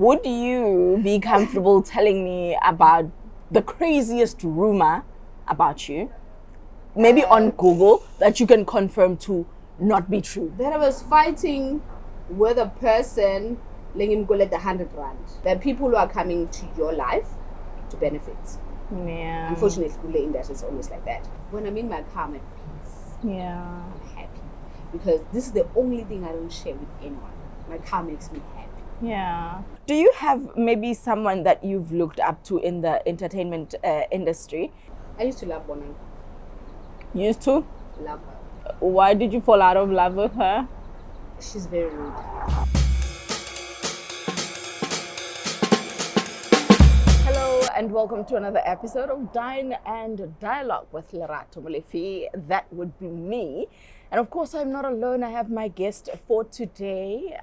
would you be comfortable telling me about the craziest rumor about you? Maybe on Google that you can confirm to not be true. That I was fighting with a person, letting go let the 100 rand. There are people who are coming to your life to benefit. Yeah. Unfortunately, in the industry is always like that. When I'm in my car, I'm at peace. Yeah. I'm happy. Because this is the only thing I don't share with anyone. My car makes me happy. Yeah. Do you have maybe someone that you've looked up to in the entertainment industry? I used to love Bonan. Used to? Love her. Why did you fall out of love with her? She's very rude. Hello and welcome to another episode of Dine and Dialogue with Lerato, Molefe. That would be me. And of course, I'm not alone. I have my guest for today.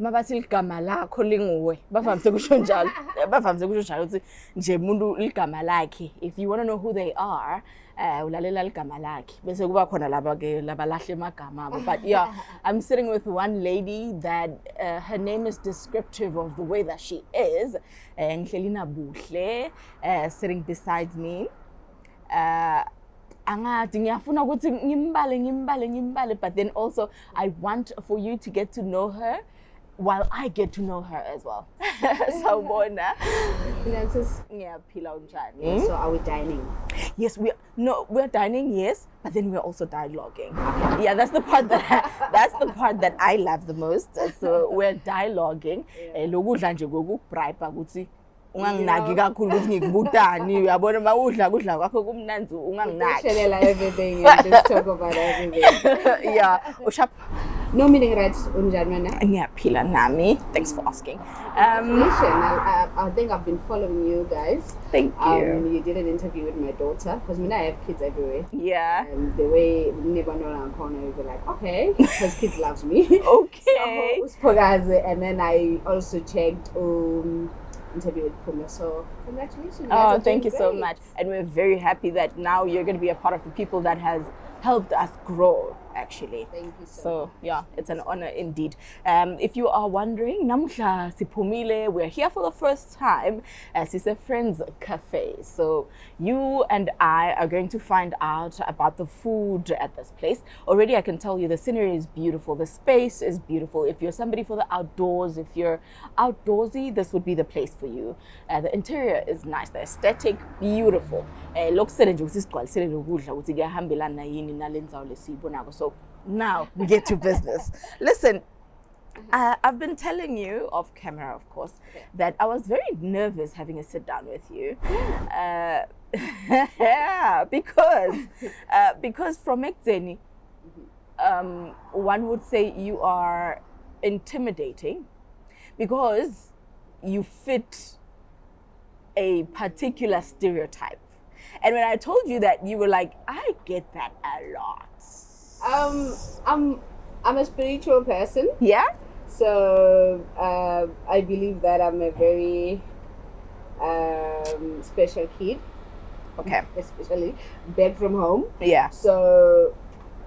Mabathi ligama lakho linguwe bavamise kusho njalo ukuthi nje umuntu ligama lakhe. If you want to know who they are, ulalela ligama lakhe bese kuba khona laba ke labalahle emagama abo. But yeah, I'm sitting with one lady that her name is descriptive of the way that she is. Ngihlelina BUHLE sitting beside me. Angathi ngiyafuna ukuthi ngimbale, but then also I want for you to get to know her while I get to know her as well. So Bona. So are we dining? Yes, we're dining, yes, but then we're also dialoguing. Yeah, that's the part that I love the most. So we're dialoguing. Unganginaki kakhulu ukuthi ngikubutani uyabona mawudla kudla kwakho kumnanzi unganginaki. Everything and just talk about everything. Yeah, ushap. No meaning right unjani wena? Ngiyaphila nami. Thanks for asking. I think I've been following you guys. Thank you. You did an interview with my daughter because I have kids everywhere. Yeah. And the way never know around corner, you be like, okay, because kids loves me. Okay. So, and then I also checked interview with Puma. So congratulations. Oh, thank you so much. And we're very happy that now you're going to be a part of the people that has helped us grow, actually. Thank you so much. Yeah, it's an honor indeed. If you are wondering, namhla siphumile, we're here for the first time as it's a friends cafe. So you and I are going to find out about the food at this place. Already I can tell you the scenery is beautiful, the space is beautiful. If you're somebody for the outdoors, if you're outdoorsy, this would be the place for you. The interior is nice, the aesthetic beautiful. So now we get to business. Listen, I've been telling you off camera, of course, that I was very nervous having a sit down with you. Yeah, because from Ekzeni, one would say you are intimidating because you fit a particular stereotype. And when I told you that, you were like, I get that a lot. I'm a spiritual person. Yeah? So I believe that I'm a very special kid. Okay. Especially back from home. Yeah. So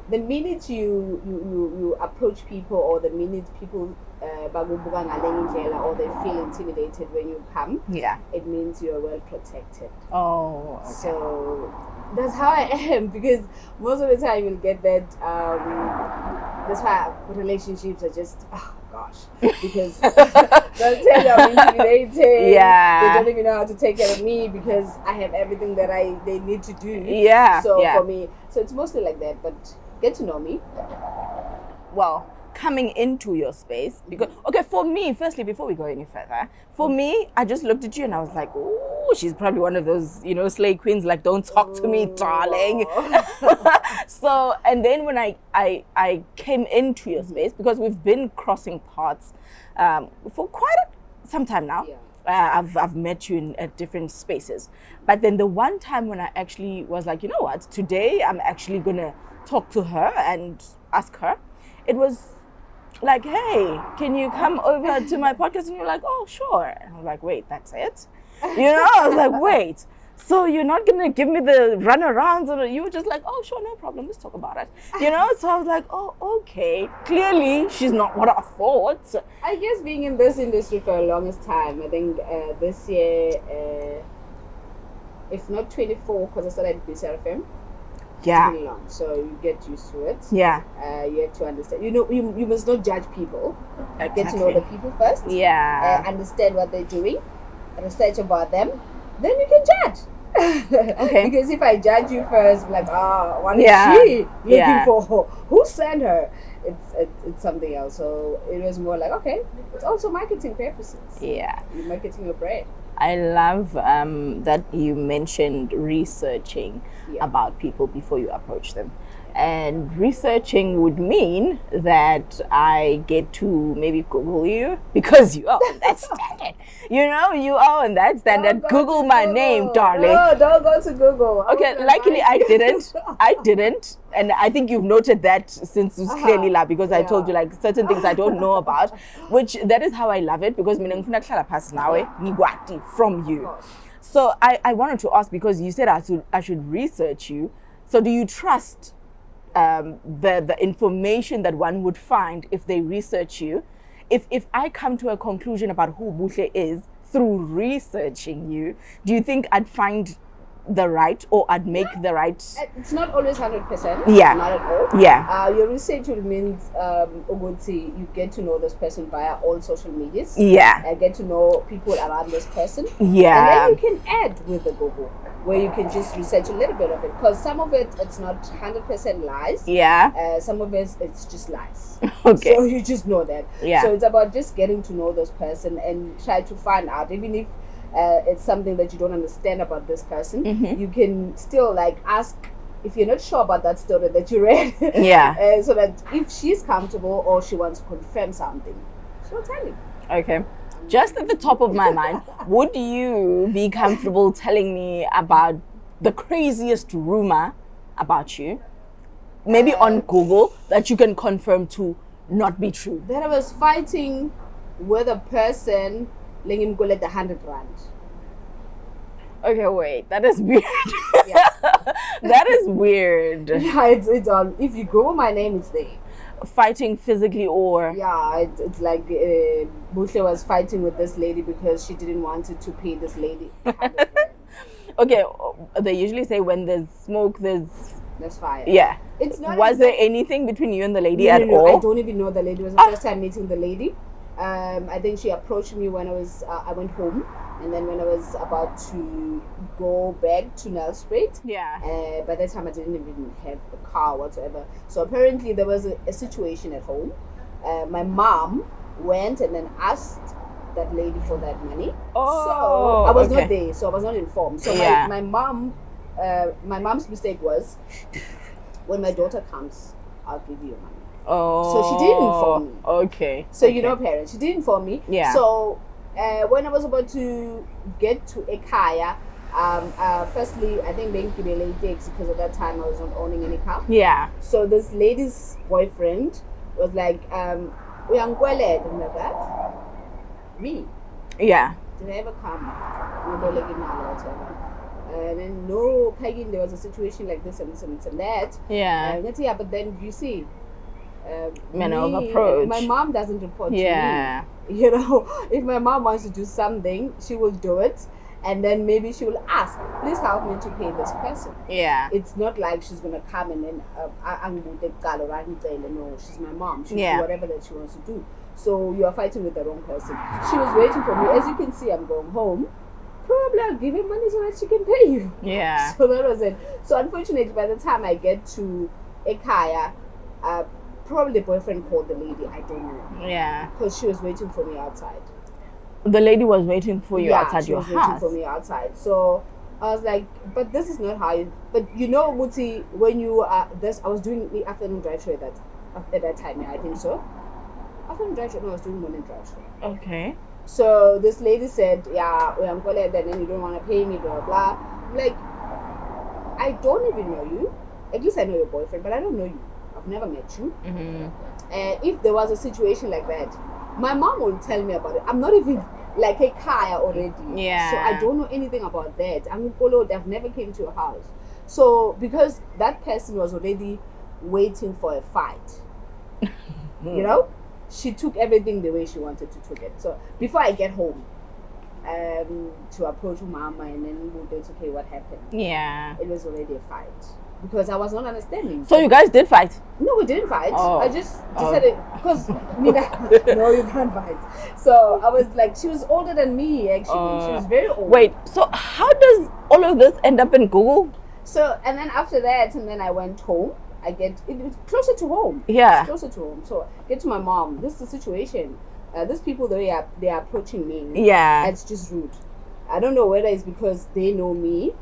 the minute you approach people, or the minute people or they feel intimidated when you come, yeah, it means you're well protected. Oh, okay. So that's how I am, because most of the time you'll get that. That's why relationships are just, oh gosh, because they'll tell you I'm intimidated. Yeah, they don't even know how to take care of me because I have everything that they need to do. Yeah. So yeah. For me, so it's mostly like that. But get to know me. Well, coming into your space, because okay, for me, firstly, before we go any further, for me, I just looked at you and I was like, oh, she's probably one of those, slay queens, like, don't talk to me, darling. So, and then when I came into your space, because we've been crossing paths for quite some time now. Yeah. I've met you in different spaces, but then the one time when I actually was like, you know what, today I'm actually gonna talk to her and ask her, it was like, hey, can you come over to my podcast? And you're like, oh, sure. And I was like, wait, that's it? I was like, wait. So you're not gonna give me the runarounds, or you were just like, oh, sure, no problem, let's talk about it. So I was like, oh, okay. Clearly, she's not what I thought. I guess being in this industry for the longest time, I think this year, if not 24, because I started at BCRFM. Yeah. It's really long, so you get used to it. Yeah. You have to understand. You must not judge people. Exactly. Get to know the people first. Yeah. Understand what they're doing. Research about them. Then you can judge. Okay. Because if I judge you first, like, what is she looking for? Who sent her? It's something else. So it was more like, okay, it's also marketing purposes. Yeah. You're marketing your brand. I love that you mentioned researching about people before you approach them. And researching would mean that I get to maybe Google you because you are on that standard. You are on that standard. Google my name, darling. No, don't go to Google. Okay, luckily I didn't. And I think you've noted that since clearly la, because I told you like certain things I don't know about, which that is how I love it, because from you. So I wanted to ask, because you said I should research you. So do you trust the information that one would find if they research you? If I come to a conclusion about who BUHLE is through researching you, do you think I'd find the right, or I'd make the right? It's not always 100%. Yeah. Not at all. Yeah. Your research will mean you get to know this person via all social medias. Yeah. Get to know people around this person. Yeah. And then you can add with the Google, where you can just research a little bit of it, because some of it's not 100% lies. Yeah. Some of it's just lies. Okay. So you just know that. Yeah. So it's about just getting to know this person and try to find out, even if it's something that you don't understand about this person, you can still ask if you're not sure about that story that you read. Yeah. So that if she's comfortable or she wants to confirm something, she'll tell you. Okay. Just at the top of my mind, would you be comfortable telling me about the craziest rumor about you? Maybe on Google, that you can confirm to not be true. That I was fighting with a person, letting him go let 100 rand. Okay, wait, that is weird. Yeah. That is weird. Yeah, it's on. If you Google my name, it's there. Fighting physically, or yeah, it's like BUHLE was fighting with this lady because she didn't want to pay this lady 100 rand. Okay, they usually say when there's smoke, there's fire. Yeah. It's not. Was there anything between you and the lady at all? I don't even know the lady. It was the first time meeting the lady. I think she approached me when I went home, and then when I was about to go back to Nelspruit. Yeah. By that time I didn't even have a car whatsoever. So apparently there was a situation at home. My mom went and then asked that lady for that money. Oh. So I was not there, so I was not informed. So yeah. my mom's mistake was, when my daughter comes, I'll give you your money. Oh. So she didn't inform me. Okay. So you know, parents, she didn't inform me. Yeah. So when I was about to get to Ekaya, firstly, I think being Kibele takes, because at that time I was not owning any car. Yeah. So this lady's boyfriend was like, "Uyangkweleta," and like that. Me. Yeah. Did I ever come? Whatever. And then no, Kaigin, there was a situation like this and this and this and that. Yeah. Yeah, but then you see, approach. My mom doesn't report yeah. to me. You know, if my mom wants to do something, she will do it, and then maybe she will ask, please help me to pay this person. Yeah. It's not like she's gonna come and then no, she's my mom. She'll do whatever that she wants to do. So you are fighting with the wrong person. She was waiting for me. As you can see, I'm going home. Probably I'll give her money so that she can pay you. Yeah. So that was it. So unfortunately, by the time I get to Ekaya, probably the boyfriend called the lady. I don't know. Yeah. Because she was waiting for me outside. The lady was waiting for you outside your house. Yeah, she was waiting for me outside. So I was like, but this is not how you... But you know, Muti, when you are... I was doing the afternoon drive show at that time. Yeah, I think so. Afternoon drive show? No, I was doing morning drive show. Okay. So this lady said, yeah, I'm going to then you don't want to pay me, blah, blah, blah. I'm like, I don't even know you. At least I know your boyfriend, but I don't know you. I've never met you. Mm-hmm. And if there was a situation like that, my mom will tell me about it. I'm not even like a kaya already. Yeah. So I don't know anything about that. I've never came to your house. So because that person was already waiting for a fight, you know, she took everything the way she wanted to take it. So before I get home, to approach mama and then we'll get okay, what happened? Yeah. It was already a fight because I was not understanding. So you guys did fight? No, we didn't fight. Oh. I just decided because no, you can't fight. So I was like, she was older than me actually. She was very old. Wait, so how does all of this end up in Google? So and then after that, and then I went home. It was closer to home. Yeah. It's closer to home. So I get to my mom. This is the situation. These people, they are approaching me. Yeah. It's just rude. I don't know whether it's because they know me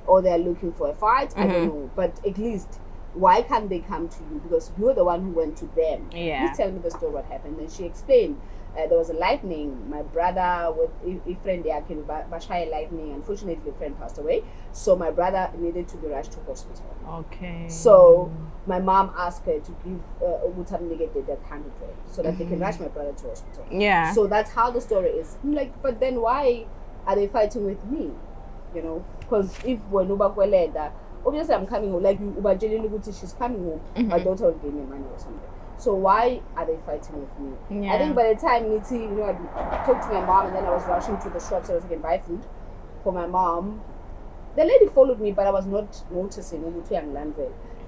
or they're looking for a fight. I don't know. But at least, why can't they come to you? Because you're the one who went to them. Yeah. Please tell me the story, what happened. Then she explained. There was a lightning. My brother with a friend there came by lightning. Unfortunately, the friend passed away. So my brother needed to be rushed to hospital. Okay. So my mom asked her to give that 100 so that they can rush my brother to hospital. Yeah. So that's how the story is. I'm like, but then why are they fighting with me? You know, because if we're Nubakweleda, obviously I'm coming home. Like she's coming home. My daughter will give me money or something. So why are they fighting with me? Yeah. I think by the time I talked to my mom and then I was rushing to the shop so I can buy food for my mom. The lady followed me, but I was not noticing.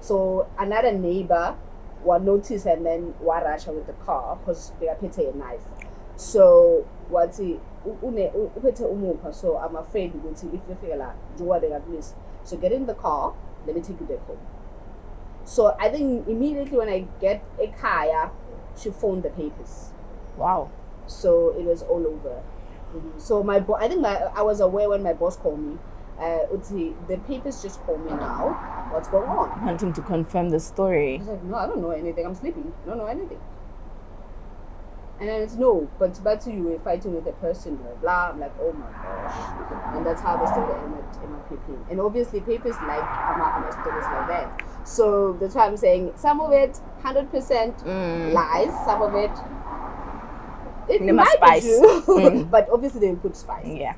So another neighbor will notice and then will rush her with the car because they are putting a knife. So what's he? So I'm afraid if you feel like so get in the car. Let me take you back home. So I think immediately when I get a car, she phoned the papers. Wow. So it was all over. So I was aware when my boss called me. The papers just called me now. What's going on? Wanting to confirm the story. I was like, no, I don't know anything. I'm sleeping. I don't know anything. And then it's no, but you were fighting with a person, blah, blah. I'm like, oh my gosh. And that's how the story ended in my paper. And obviously papers like I'm stories like that. So that's why I'm saying some of it 100% lies, some of it might spice. be true. But obviously they put spice. Yeah.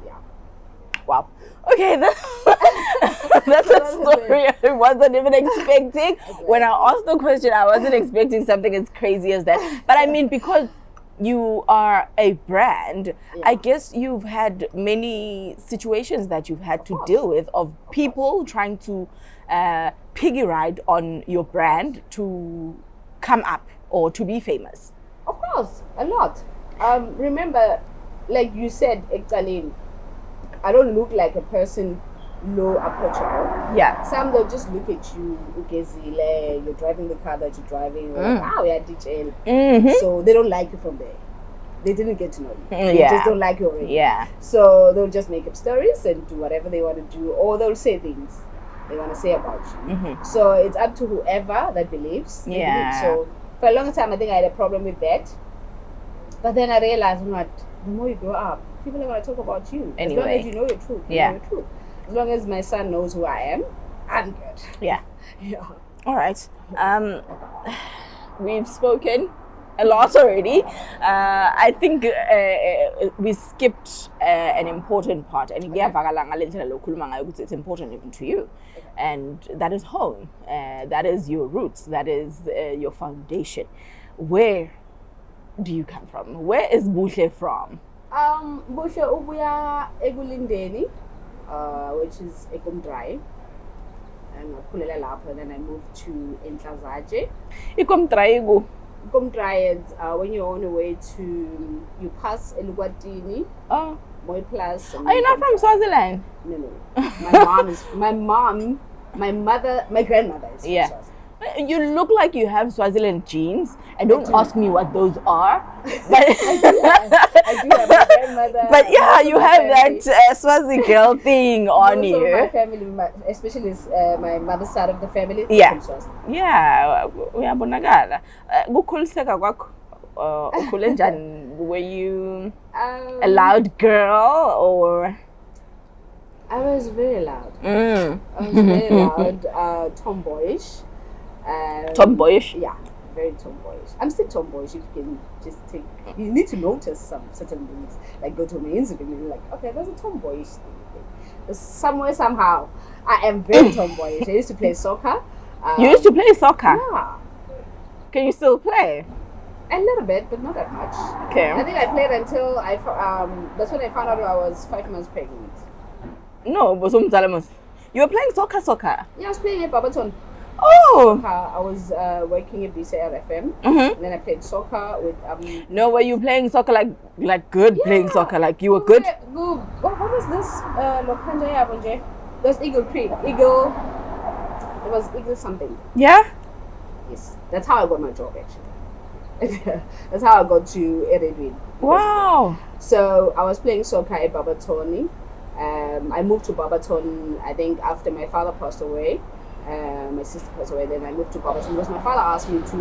Wow. Okay, that's a story I wasn't even expecting. When I asked the question, I wasn't expecting something as crazy as that. But I mean, because you are a brand, I guess you've had many situations that you've had to deal with of people trying to piggy ride on your brand to come up or to be famous. Of course, a lot. Remember, like you said, Ektalin, I don't look like a person low approachable. Yeah. Some they'll just look at you, you're driving the car that you're driving, like, we are detailed. So they don't like you from there. They didn't get to know you. They just don't like you already. Yeah. So they'll just make up stories and do whatever they want to do, or they'll say things they want to say about you. So it's up to whoever that believes. Yeah. So for a long time, I think I had a problem with that. But then I realized, the more you grow up, people are going to talk about you. Anyway. As long as you know your truth. You know your truth. As long as my son knows who I am, I'm good. Yeah. Yeah. All right. We've spoken a lot already. I think we skipped an important part. And it's important even to you. And that is home. That is your roots. That is your foundation. Where do you come from? Where is BUHLE from? BUHLE ubuya ekulindeni, which is ekumdrive. And then I moved to Enhlazaje. Ikomdraigo. Ikomdrive, when you're on the way to, you pass Eluguatini. Oh. Moy Plus. Are you not from Swaziland? No. My grandmother is from Swaziland. You look like you have Swaziland genes, and don't ask me what those are. But I do have my grandmother. But yeah, you have that Swazi girl thing on you. My family, especially my mother's side of the family. Yeah. From Swazi. Yeah, uyabonakala. Kukhuliseka kwakho ukhule njani? Were you a loud girl or? I was very loud. I was very loud, tomboyish. Tomboyish? Yeah, very tomboyish. I'm still tomboyish. You can just take. You need to notice some certain things. Like go to my Instagram and you're like, okay, there's a tomboyish thing. There's somewhere somehow. I am very tomboyish. I used to play soccer. You used to play soccer? Yeah. Can you still play? A little bit, but not that much. Okay. I think I played until that's when I found out I was 5 months pregnant. No, but you were playing soccer. Yeah, I was playing at Barberton. Oh. I was working at BCL FM. And then I played soccer with. No, were you playing soccer like good playing soccer? Like you were good? Good. What was this? Lokanja Yabonje? That's Eagle Creek. Eagle. It was Eagle something. Yeah? Yes. That's how I got my job actually. That's how I got to Eredwin. Wow. So I was playing soccer at Barberton. I moved to Barberton, I think, after my father passed away. My sister passed away, then I moved to Barberton because my father asked me to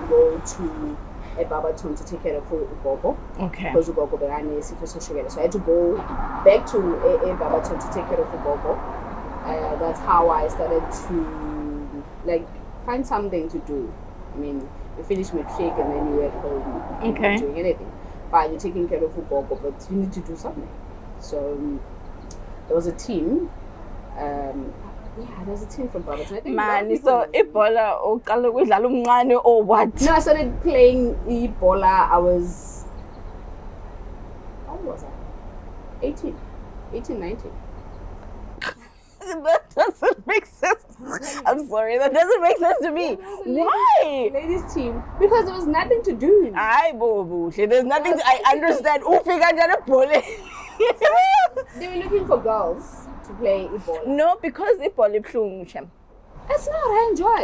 go to a Barberton to take care of Ugogo. Okay. Because Ugogo began so I had to go back to a Barberton to take care of Ugogo. That's how I started to find something to do. I mean, you finish matric and then you're at home. You're not doing anything. Fine, you're taking care of Ugogo, but you need to do something. So there was a team. There was a team from Barberton. I think so Ebola or what? No, I started playing Ebola. I was, how old was I? 18, 19. That doesn't make sense. I'm sorry, that doesn't make sense to me. Why? Ladies team. Because there was nothing to do. There's nothing I understand. They were looking for girls to play Ebola. No, because Ebola is It's not, I enjoy.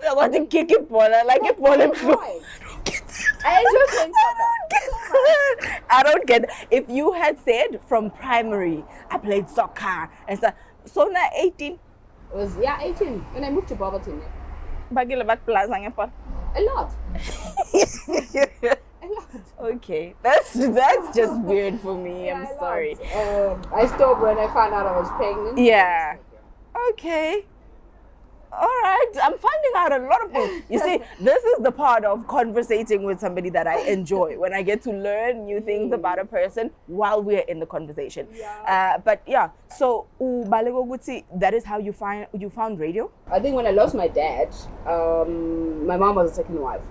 I want to kick Ebola like Ebola. I enjoy playing soccer. I don't get it. If you had said from primary, I played soccer and stuff. So now 18. It was 18 when I moved to Barberton. A lot. Okay, that's just weird for me. Yeah, I'm sorry. I stopped when I found out I was pregnant. Yeah. Okay. All right. I'm finding out a lot of things. You see, this is the part of conversating with somebody that I enjoy, when I get to learn new things about a person while we're in the conversation. Yeah. But yeah, so that is how you found radio? I think when I lost my dad, my mom was a second wife.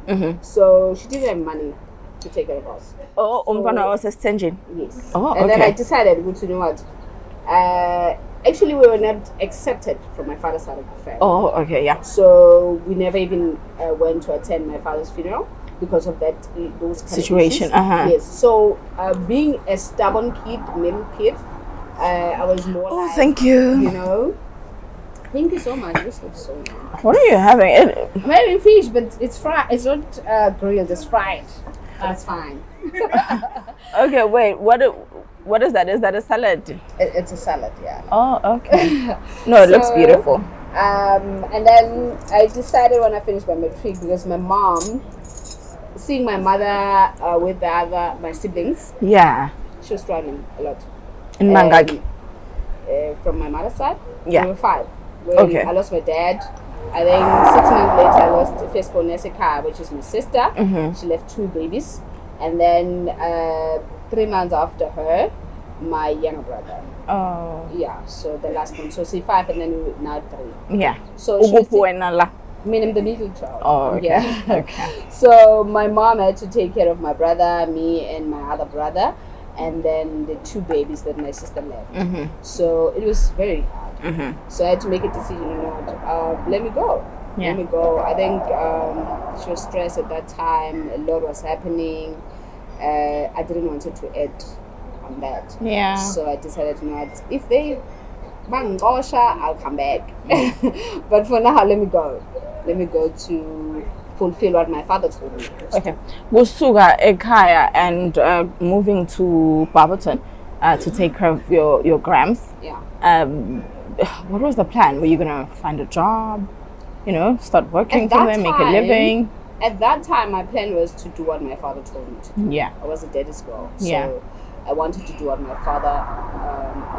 So she didn't have money to take care of us. Oh, was a stingy. Yes. Oh, and then I decided, you know what? Actually, we were not accepted from my father's side of the family. Oh, okay, yeah. So we never even went to attend my father's funeral because of those kind situation. Of issues. Yes. So being a stubborn kid, middle kid, I was more like, thank you. You know. Thank you so much. This looks so nice. What are you having? I'm having fish, but it's fried. It's not grilled. It's fried. That's fine. Okay, wait. What is that? Is that a salad? It's a salad, yeah. Oh, okay. No, it looks beautiful. And then I decided when I finished my matric, because my mom, seeing my mother with my siblings, yeah, she was struggling a lot. In Mangagi? From my mother's side, yeah. we were 5. Okay. I lost my dad. I think 6 months later, I lost firstborn Nesika, which is my sister. She left 2 babies. And then 3 months after her, my younger brother. Oh. Yeah, so the last one. So see 5 and then now 3. Yeah. So she meaning the middle child. Oh, okay. Yeah. Okay. So my mom had to take care of my brother, me, and my other brother, and then the 2 babies that my sister left. So it was very hard. So I had to make a decision. You know what? Let me go. Yeah. Let me go. I think she was stressed at that time. A lot was happening. I didn't want her to add on that. Yeah. So I decided, you know what? If they bang Gosha, I'll come back. But for now, let me go. Let me go to fulfill what my father told me. Okay. Busuga Ekaya and moving to Barberton to take care of your grams. Yeah. What was the plan? Were you gonna find a job? You know, start working At for that them, make a living? At that time, my plan was to do what my father told me to do. Yeah. I was a daddy's girl. So Yeah. I wanted to do what my father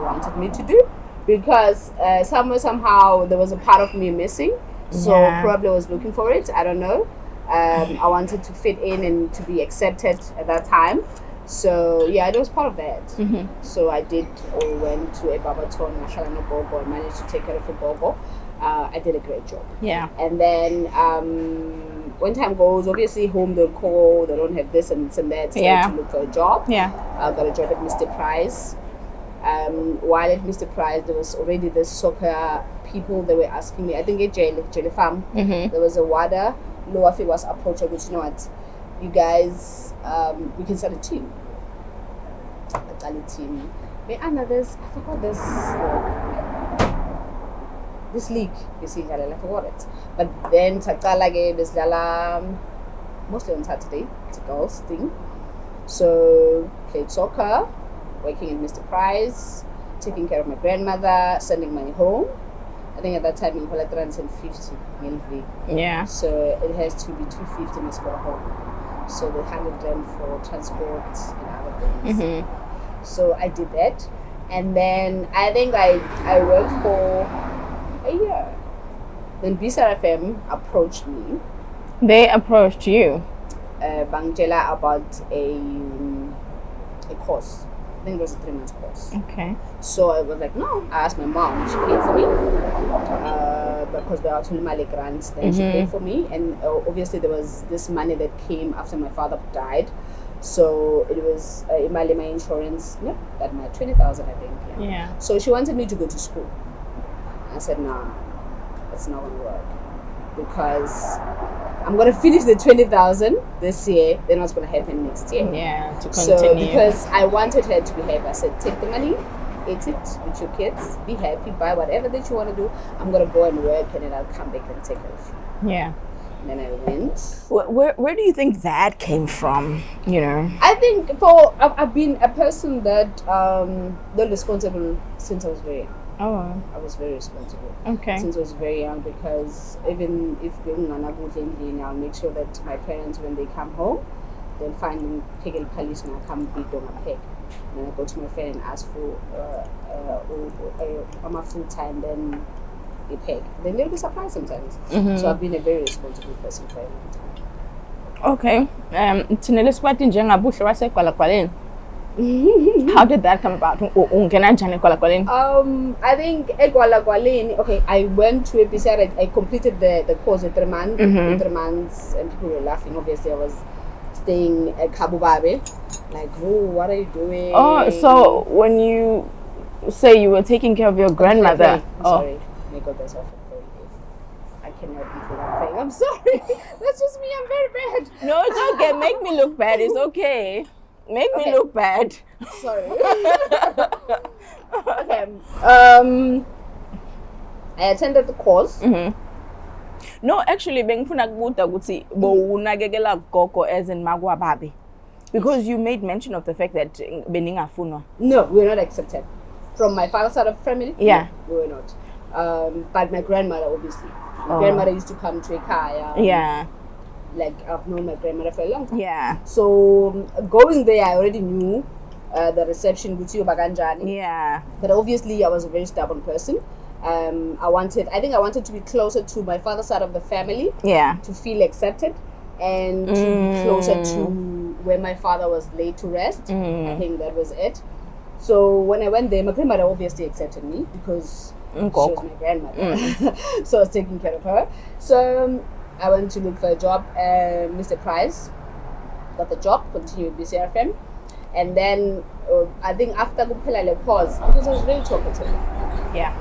wanted me to do, because somehow there was a part of me missing. So Yeah. probably I was looking for it. I don't know. I wanted to fit in and to be accepted at that time. So yeah, it was part of that. So I did went to a Babaton, Mashalana Bobo, and managed to take care of a Bobo. I did a great job. Yeah. And then when time goes, obviously home they'll call, they don't have this and this and that. So Yeah. to look for a job. Yeah. I got a job at Mr. Price. While at Mr. Price, there was already the soccer people that were asking me. I think at Jelly Farm, there was a WADA. Loafi was approached, but you know what? You guys, we can start a team. A team. I forgot this league, basically, I forgot it. But then Takala gave this mostly on Saturday. It's a girls thing. So played soccer, working at Mr. Price, taking care of my grandmother, sending money home. I think at that time in Kuala 350 Molefe. Yeah. So it has to be 250 must go home. So the 100 rand for transport and other things. So I did that, and then I think I worked for a year. Then BSRFM approached me. They approached you. Bangela about a course. I think it was a 3-month course. Okay. So I was like, no. I asked my mom, she paid for me because there are Tulimale grants. Then she paid for me, and obviously there was this money that came after my father died. So it was my insurance. Yeah, that my 20,000, I think. Yeah. So she wanted me to go to school. I said, nah, it's not gonna work because I'm gonna finish the 20,000 this year. Then what's gonna happen next year? Yeah, to continue. So because I wanted her to be happy, I said, take the money, eat it with your kids, be happy, buy whatever that you want to do. I'm gonna go and work, and then I'll come back and take care of you. Yeah. And then I went. Where do you think that came from? You know. I think I've been a person that not responsible since I was very young. Oh. I was very responsible. Okay. Since I was very young, because even if I'll make sure that my parents, when they come home, they'll find them take a police and I'll come beat them a peg. Then I go to my friend and ask for a full time, then a peg. Then they'll be surprised sometimes. So I've been a very responsible person for a long time. Okay. Tinele squat in jenga BUHLE wase kwalakwaleni. How did that come about? I think okay, I went to a BCR, I completed the course in 3 months. In 3 months, and people were laughing. Obviously, I was staying at Kabubabe. Like, oh, what are you doing? Oh, so when you say you were taking care of your grandmother. Sorry, may God bless her for you. I cannot eat without praying. I'm sorry. That's just me. I'm very bad. No, it's okay. Make me look bad. It's okay. Make me look bad. Sorry. Okay. I attended the course. No, actually, bengifuna kubuza ukuthi bowunakekela gogo as in magwa babi, because you made mention of the fact that beningafunwa. No, we were not accepted from my father's side of family. Yeah, no, we were not. But my grandmother, obviously, my grandmother used to come to Ekaya. Yeah. Like, I've known my grandmother for a long time. Yeah. So going there, I already knew the reception Gutio Baganjani. Yeah. But obviously, I was a very stubborn person. I think I wanted to be closer to my father's side of the family. Yeah. To feel accepted and to be closer to where my father was laid to rest. I think that was it. So when I went there, my grandmother obviously accepted me because she was my grandmother. So I was taking care of her. So I went to look for a job, Mr. Price got the job, continued with BCRFM, and then I think after Kupela pause, because I was very talkative. Yeah.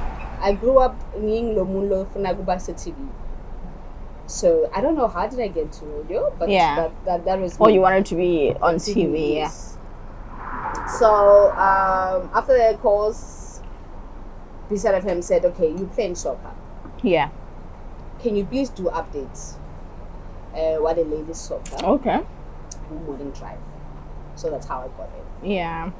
I grew up in Lomulo Funagubasa TV. So I don't know how did I get to radio, but that was. Oh, you wanted to be on TV, yeah. So after the course, BCRFM said, "Okay, you playing soccer. Yeah. Can you please do updates? What the ladies soccer? Okay. Morning drive." So that's how I got it. Yeah.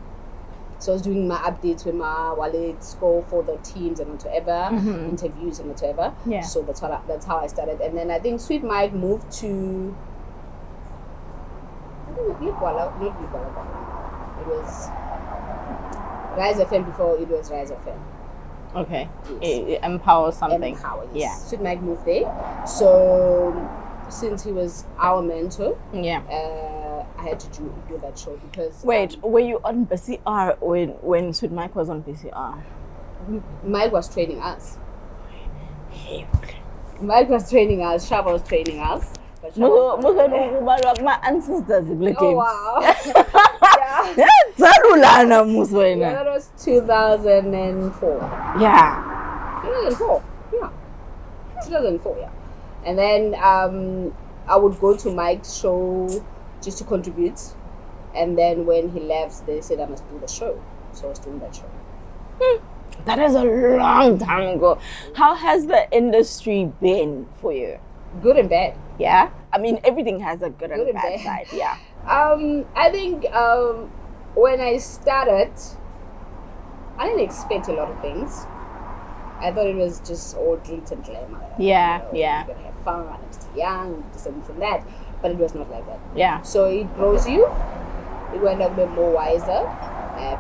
So I was doing my updates with my wallet, score for the teams and whatever, interviews and whatever. Yeah. So that's how I started. And then I think Sweet Mike moved to, I think not Bwala. It was Rise FM before it was Rise FM. Okay. Yes. Empower something. Empower, yes. Yeah. Sweet Mike moved there. So since he was our mentor, Yeah. I had to do that show because Wait, were you on BCR when Sweet Mike was on BCR? Mike was training us. Hey, Mike was training us. Shaba was training us. But Shaba was not- my ancestors kule oh game. wow! yeah. Zarulana muso Yeah, wena. that was 2004. Yeah. 2004. Yeah. 2004. Yeah. And then I would go to Mike's show just to contribute. And then when he left, they said I must do the show. So I was doing that show. That is a long time ago. How has the industry been for you? Good and bad. Yeah? I mean, everything has a good and Good and bad bad. side. Yeah. I think when I started, I didn't expect a lot of things. I thought it was just all glitz and glamour. Yeah, you know, yeah. You're gonna have fun. I'm still young, this and that. But it was not like that. Yeah. So it grows you. It went up with more wiser,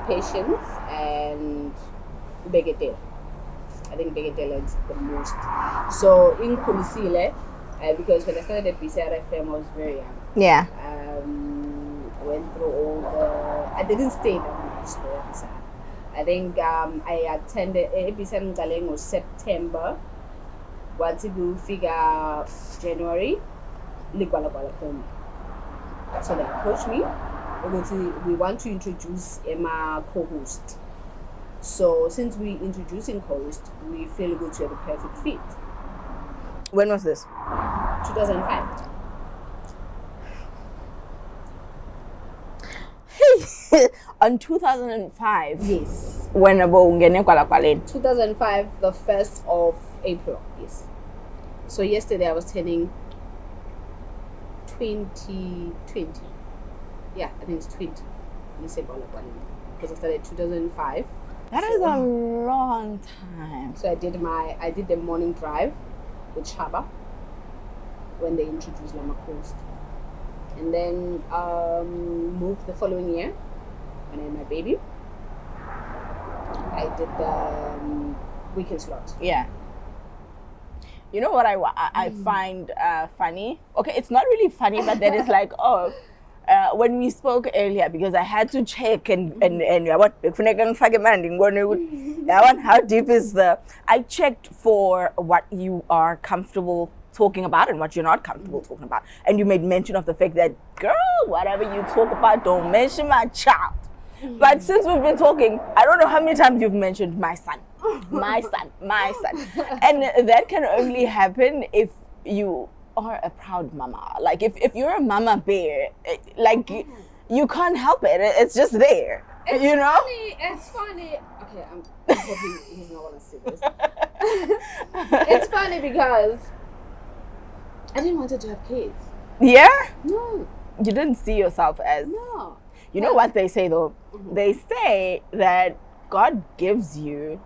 patience, and Begetela. I think Begetela is the most. So in Kulisile, because when I started at BCR FM, I was very young. Yeah. I went through all the. I didn't stay that much though. I think I attended BCR Ngaleng was September. Once you figure January, so they approached me. We want to introduce Emma co-host. So since we introducing co-host, we feel good to have a perfect fit. When was this? 2005. On 2005. Yes. When ungene kwalakwaleni. 2005, the 1st of April. Yes. So yesterday I was turning 2020. Yeah, I think it's 20. Because I started 2005. That is a long time. So I did the morning drive with Shaba when they introduced Lama Coast. And then moved the following year when I had my baby. I did the weekend slot. Yeah. You know what I find funny? Okay, it's not really funny, but then it's like, when we spoke earlier, because I had to check and what how deep is the. I checked for what you are comfortable talking about and what you're not comfortable talking about, and you made mention of the fact that, girl, whatever you talk about, don't mention my child. But since we've been talking, I don't know how many times you've mentioned my son, my son, my son, and that can only happen if you are a proud mama. Like if you're a mama bear, like you can't help it. It's just there. It's you know. Funny, it's funny. Okay, I'm hoping he's not gonna see this. It's funny because I didn't want to have kids. Yeah. No. You didn't see yourself as. No. You know what they say though? They say that God gives you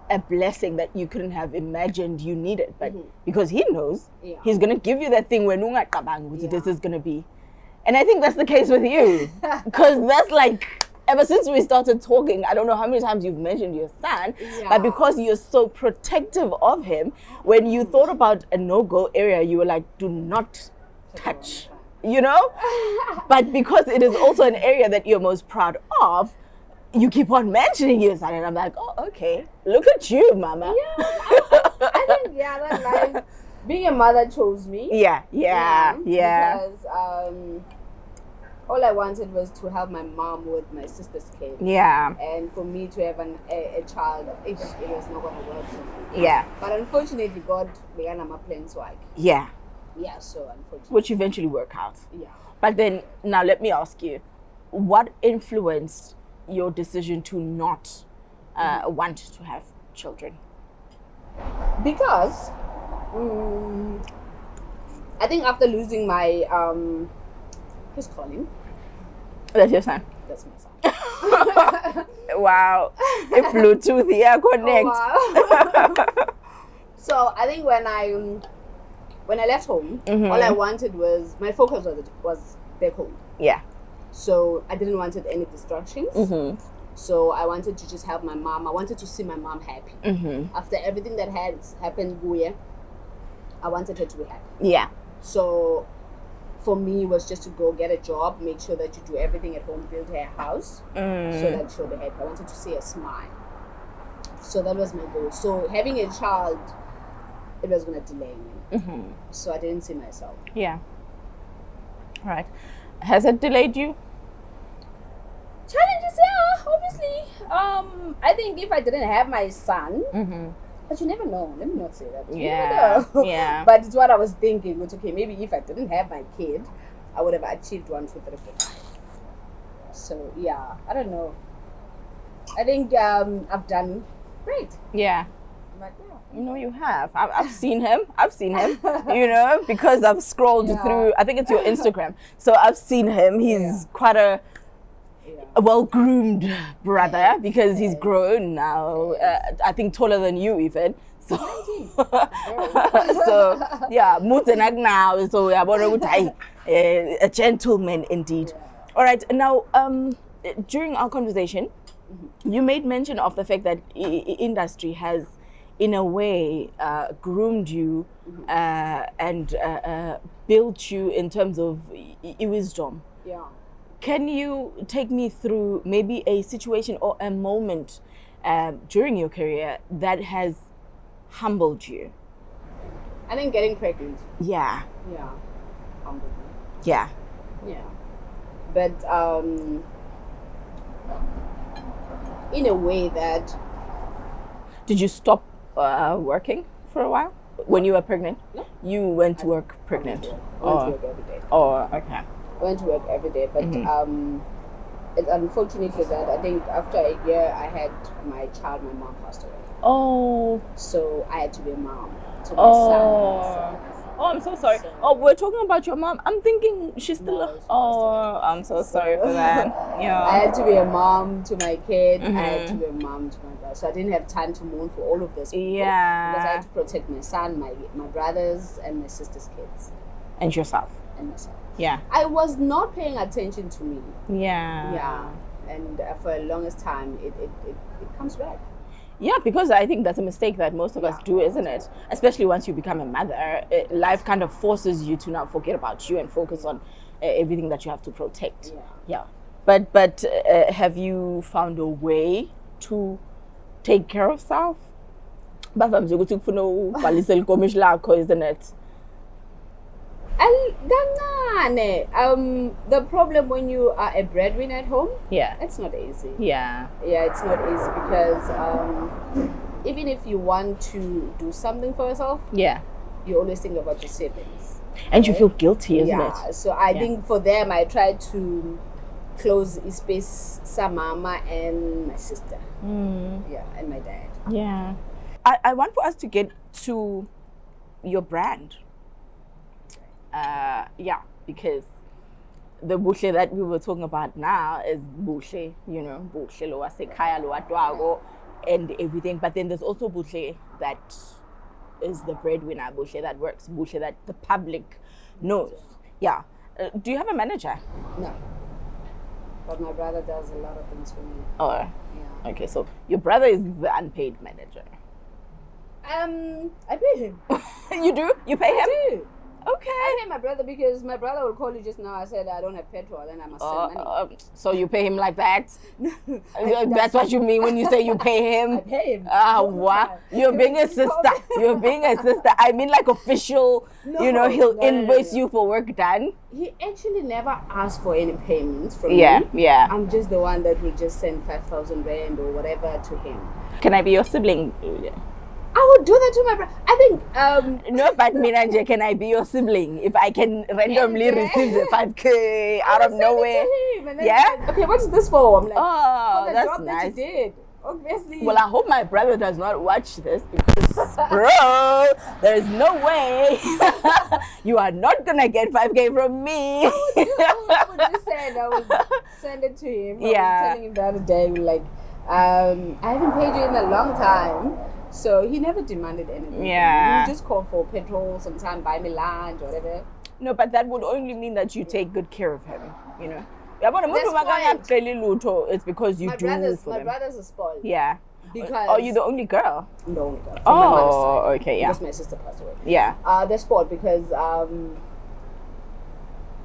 a blessing that you couldn't have imagined you needed, but because He knows, He's gonna give you that thing when this is gonna be. And I think that's the case with you, because that's like ever since we started talking, I don't know how many times you've mentioned your son, but because you're so protective of him, when you thought about a no-go area, you were like, do not touch. You know? But because it is also an area that you're most proud of, you keep on mentioning your son, and I'm like, oh, okay. Look at you, mama. Yeah, I think that life, being a mother chose me. Yeah. Because all I wanted was to help my mom with my sister's kids. Yeah. And for me to have a child, it was not going to work for me. Yeah. But unfortunately, God began on my plan swag. Yeah. Yeah, so unfortunately. Which eventually worked out. Yeah. But then, now let me ask you, what influenced your decision to not want to have children? Because I think after losing my who's calling? That's your son. That's my son. Wow. If Bluetooth, yeah, connect. Oh, wow. So I think when I left home, all I wanted was my focus was back home. Yeah. So I didn't want any distractions. So I wanted to just help my mom. I wanted to see my mom happy. After everything that had happened, I wanted her to be happy. Yeah. So for me, it was just to go get a job, make sure that you do everything at home, build her house, so that she'll be happy. I wanted to see her smile. So that was my goal. So having a child, it was going to delay me. So I didn't see myself. Yeah. Right. Has it delayed you? Challenges, yeah, obviously. I think if I didn't have my son, but you never know. Let me not say that. You never know. Yeah. But it's what I was thinking. It's okay. Maybe if I didn't have my kid, I would have achieved 1, 2, 3, 4, 5. So yeah, I don't know. I think I've done great. Yeah. But yeah. No, you have. I've seen him. You know, because I've scrolled through. I think it's your Instagram. So I've seen him. He's quite a well-groomed brother because he's grown now. I think taller than you even. So, so yeah, now. So a gentleman indeed. All right. Now, during our conversation, you made mention of the fact that industry has, in a way, groomed you and built you in terms of wisdom. Yeah. Can you take me through maybe a situation or a moment during your career that has humbled you? I think getting pregnant. Yeah. Yeah. Humbled me. Yeah. Yeah. But in a way that... Did you stop working for a while when you were pregnant? No. You went to work pregnant? I went to work every day. Oh, okay. I went to work every day, but it's unfortunately that I think after a year I had my child, my mom passed away. Oh. So I had to be a mom to my son. Oh, I'm so sorry. We're talking about your mom. I'm thinking she's still. I'm so sorry for that. Yeah. I had to be a mom to my kid. I had to be a mom to my brother. So I didn't have time to mourn for all of this. Yeah. Because I had to protect my son, my brothers, and my sister's kids. And yourself. And myself. Yeah. I was not paying attention to me. Yeah. Yeah. And for the longest time, it comes back. Yeah, because I think that's a mistake that most of us do, isn't it? Especially once you become a mother, life kind of forces you to now forget about you and focus on everything that you have to protect. Yeah. But have you found a way to take care of self? Isn't it? The problem when you are a breadwinner at home, it's not easy. Yeah, it's not easy because even if you want to do something for yourself, you always think about your siblings, and you feel guilty, isn't it? So I think for them, I try to close space sa mama and my sister, and my dad. Yeah, I want for us to get to your brand. Because the BUHLE that we were talking about now is BUHLE, you know, BUHLE lo wasekhaya lo wadwago and everything. But then there's also BUHLE that is the breadwinner, BUHLE that works, BUHLE that the public knows. Yeah. Do you have a manager? No. But my brother does a lot of things for me. Oh. Yeah. Okay, so your brother is the unpaid manager. I pay him. You do? You pay him? I do. Okay. I pay my brother because my brother will call you just now. I said I don't have petrol and I must send money. So you pay him like that? That's what you mean when you say you pay him? I pay him. Wow. You're being a sister. You're being a sister. I mean like official, he'll invoice you for work done. He actually never asked for any payments from me. Yeah. I'm just the one that will just send 5,000 rand or whatever to him. Can I be your sibling? I would do that to my brother. I think no, but Miranje, can I be your sibling if I can randomly receive the 5K out of nowhere? Okay, what's this for? I'm like, for the that's job nice. That you did. Obviously. Well, I hope my brother does not watch this because, bro, there is no way you are not gonna get 5K from me. I would just say I would send it to him. I was telling him the other day, like, I haven't paid you in a long time. So he never demanded anything. Yeah. He would just call for petrol, sometimes buy me lunch or whatever. No, but that would only mean that you take good care of him, you know. It's because you do for my them. brothers are spoiled. Yeah. Because are you the only girl? The only girl. Oh, okay, yeah. Because my sister passed away. Yeah. They're spoiled because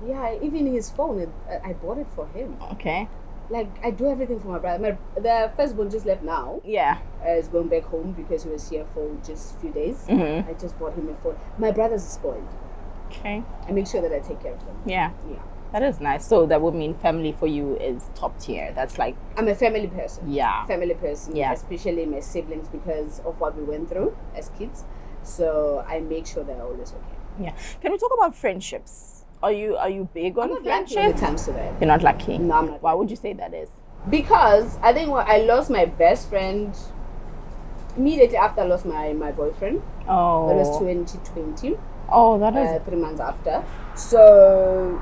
Yeah, even his phone, I bought it for him. Okay. Like, I do everything for my brother. The firstborn just left now. Yeah. He's going back home because he was here for just a few days. Mm-hmm. I just bought him a phone. My brothers are spoiled. Okay. I make sure that I take care of them. Yeah. Yeah. That is nice. So that would mean family for you is top tier. That's like, I'm a family person. yeah. Family person. Yeah. Especially my siblings because of what we went through as kids. So I make sure they're always okay. Yeah. Can we talk about friendships? Are you big on I'm not lucky when it friendships? comes to that. You're not lucky. No, I'm not. Why would you say that is? Because I think I lost my best friend immediately after I lost my boyfriend. Oh. That was 2020. Oh, that is. 3 months after. So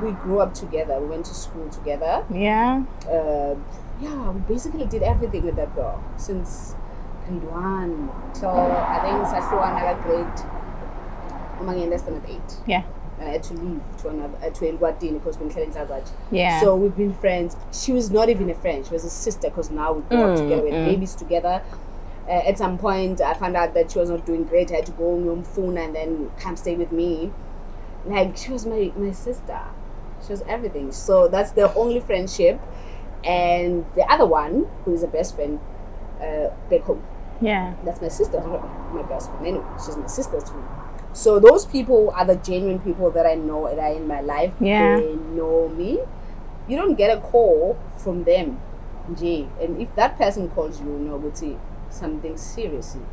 we grew up together. We went to school together. Yeah. Yeah, we basically did everything with that girl since grade 1 till I think Sashuan I got grade. I'm less than 8. Yeah. And I had to leave to another to Dine because we've been Tazaj. Yeah. So we've been friends. She was not even a friend. She was a sister because now we grew up together. We had babies together. At some point, I found out that she was not doing great. I had to go on phone and then come stay with me. Like, she was my sister. She was everything. So that's the only friendship. And the other one, who is a best friend, back home. Yeah. That's my sister, not my best friend. Anyway, she's my sister too. So those people are the genuine people that I know that are in my life. Yeah. They know me. You don't get a call from them, Jay. And if that person calls you, would say something seriously,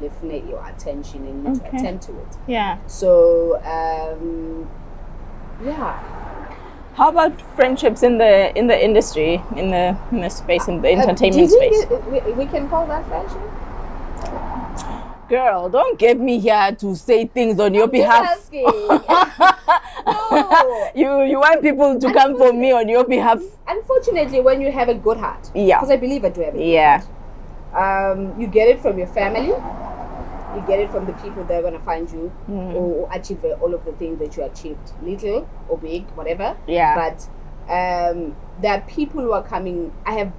definitely your attention and you need to attend to it. Yeah. So, yeah. How about friendships in the industry, in the space, in the entertainment do you space? think we can call that friendship? Girl, don't get me here to say things on your behalf. No. You want people to come for me on your behalf. Unfortunately, when you have a good heart, Yeah. because I believe I do have a good Yeah. heart, you get it from your family, you get it from the people that are going to find you or achieve all of the things that you achieved, little or big, whatever. Yeah. But there are people who are coming, I have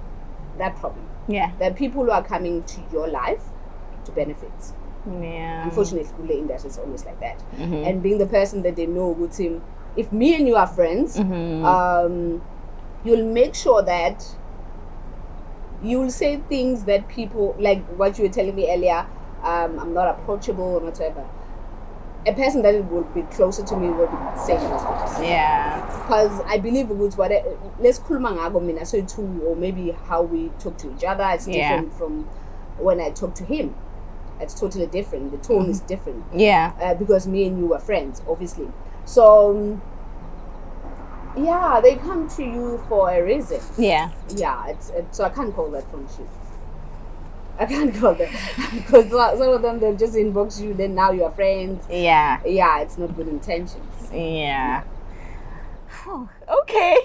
that problem. Yeah. There are people who are coming to your life to benefit. Yeah. Unfortunately, the industry is always like that. And being the person that they know with him, if me and you are friends, you'll make sure that you'll say things that people, like what you were telling me earlier, I'm not approachable or whatever. A person that will be closer to me will be saying those things. Yeah. Because I believe it was what let's so too, or maybe how we talk to each other. It's different from when I talk to him. It's totally different. The tone is different. Yeah. Because me and you are friends, obviously. So yeah, they come to you for a reason. Yeah. Yeah, so I can't call that friendship. I can't call that because some of them they'll just inbox you. Then now you are friends. Yeah. Yeah, it's not good intentions. Yeah. Oh, okay.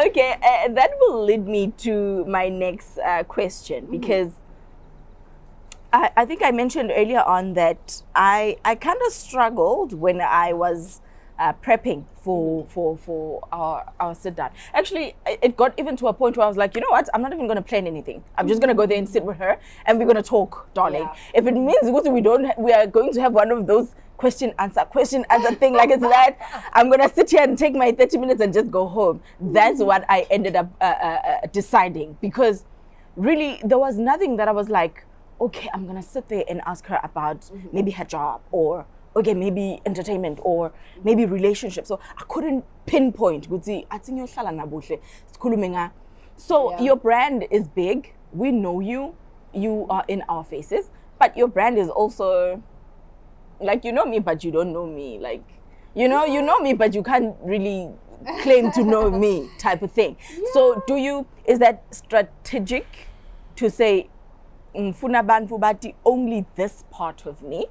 Okay, that will lead me to my next question because I think I mentioned earlier on that I kind of struggled when I was prepping for our sit down. Actually, it got even to a point where I was like, you know what? I'm not even going to plan anything. I'm just going to go there and sit with her, and we're going to talk, darling. Yeah. If it means we are going to have one of those question answer thing like it's that, I'm going to sit here and take my 30 minutes and just go home. That's what I ended up deciding, because really there was nothing that I was like, okay, I'm going to sit there and ask her about maybe her job, or okay, maybe entertainment, or maybe relationships. So I couldn't pinpoint. So your brand is big. We know you. You are in our faces. But your brand is also, like, you know me, but you don't know me. Like, you know me, but you can't really claim to know me type of thing. Yeah. So is that strategic to say, only this part of me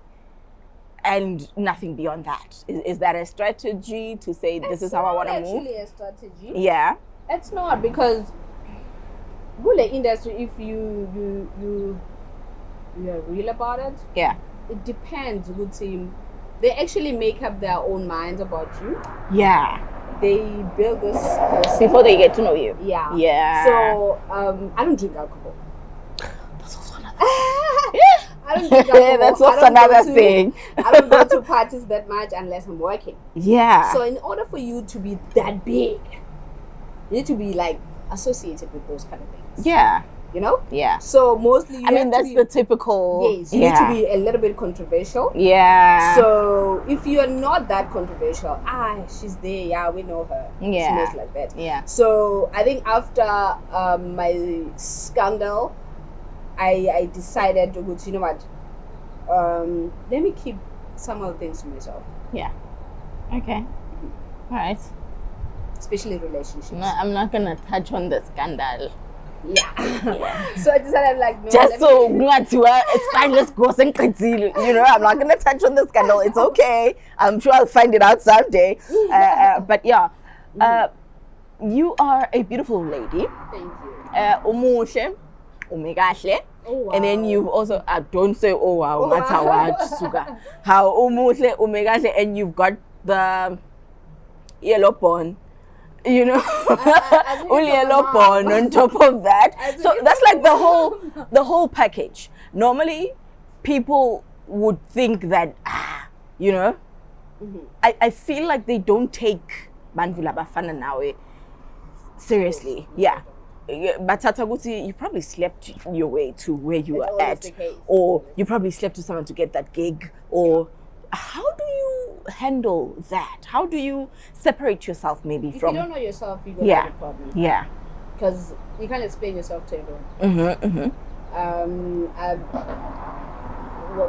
and nothing beyond that? Is that a strategy to say this is how I want to move? It's actually a strategy. Yeah. It's not, because BUHLE industry, if you are real about it, yeah, it depends. Good team, they actually make up their own minds about you. Yeah. They build this person before they get to know you. Yeah. Yeah. So I don't drink alcohol. That's also another. I don't think I That's go, I also don't go another to- thing. I don't go to parties that much unless I'm working. Yeah. So in order for you to be that big, you need to be like associated with those kind of things. Yeah. You know? Yeah. So mostly you I mean, have to that's be, the typical. yes, you need to be a little bit controversial. Yeah. So if you're not that controversial, she's there, yeah, we know her. Yeah. It's most like that. Yeah. So I think after my scandal, I decided to go, you know what, let me keep some of the things to myself. Yeah. Okay. All right. Especially relationships. No, I'm not gonna touch on the scandal. Yeah. So I decided like no. Just so it's fine. Let's go. You know, I'm not gonna touch on the scandal. It's okay. I'm sure I'll find it out someday. But yeah, you are a beautiful lady. Thank you. Umuhle, umekahle. Oh, wow. And then you've also don't say oh wow, Oh, that's how wow. suga. How umuhle, umekahle, and you've got the yellow bone. You know, only yellow bone on top of that. So that's like the whole package. Normally, people would think that you know, I feel like they don't take Manvula Bafana Nawe seriously. Yeah. But Tataguti, you probably slept your way to where you were at, or you probably slept with someone to get that gig, or how do you handle that? How do you separate yourself maybe If from? you don't know yourself, you're gonna have a problem. Yeah. Because you can't explain yourself to everyone.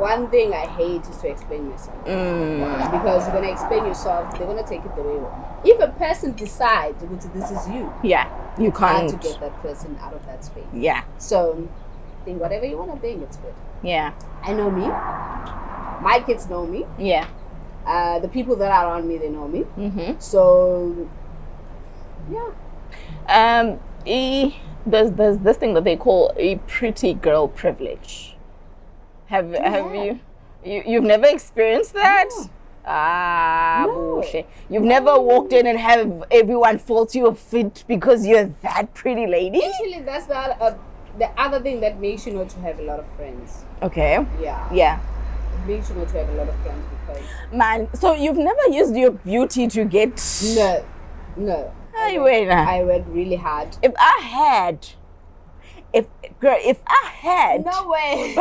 One thing I hate is to explain myself. Because you're gonna explain yourself, they're gonna take it the way you want. If a person decides this is you, Yeah. You it's hard can't. to get that person out of that space. Yeah. So think whatever you want to think, it's good. Yeah. I know me. My kids know me. Yeah. The people that are around me, they know me. So yeah. There's this thing that they call a pretty girl privilege. Have you've never experienced that? No. Bullshit. You've never walked in and have everyone fall to your feet because you're that pretty lady? Actually, that's the other thing that makes you not to have a lot of friends. Okay. Yeah. Yeah. It makes you not to have a lot of friends because Man, so you've never used your beauty to get... no. Hey, wait. I worked really hard. If I had... If I had... No way.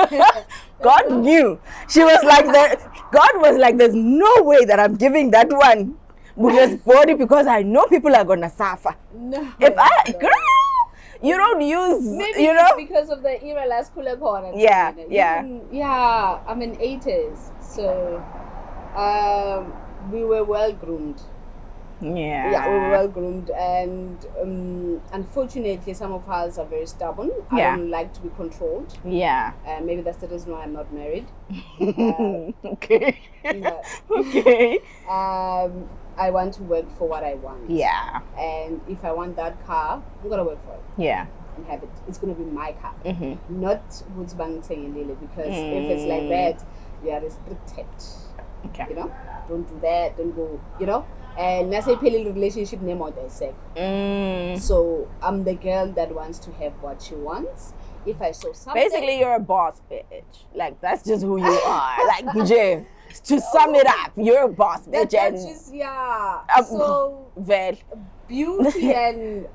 God knew. She was like that. God was like, there's no way that I'm giving that one Buhle's body because I know people are gonna suffer. No. Girl, you don't use, Maybe you know. it's because of the era last cooler corner. Yeah. Yeah. I'm in 80s, so we were well groomed. Yeah, we were well groomed, and unfortunately, some of us are very stubborn. I don't like to be controlled. Yeah. Maybe that's the reason why I'm not married. Okay. Okay. I want to work for what I want. Yeah. And if I want that car, I'm gonna work for it. Yeah. And have it. It's gonna be my car, not what's bang Lily. Because if it's like that, you are restricted. Okay. You know, don't do that. Don't go. You know. And let's say peli relationship name or they So I'm the girl that wants to have what she wants. If I saw something, basically you're a boss bitch. Like that's just who you are. Like Jay, to sum it up, you're a boss bitch. that's just so well, beauty and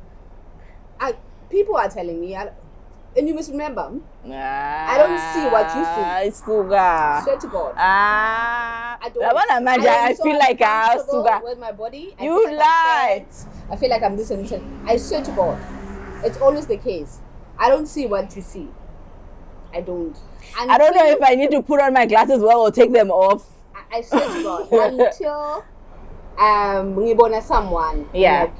people are telling me, and you must remember, I don't see what you see. Suga. Swear to God. I feel like Suga. With my body. You lie. I feel like I'm this and this. I swear to God, it's always the case. I don't see what you see. I don't. I don't know if I need to put on my glasses well or take them off. I swear to God, until ngibona someone like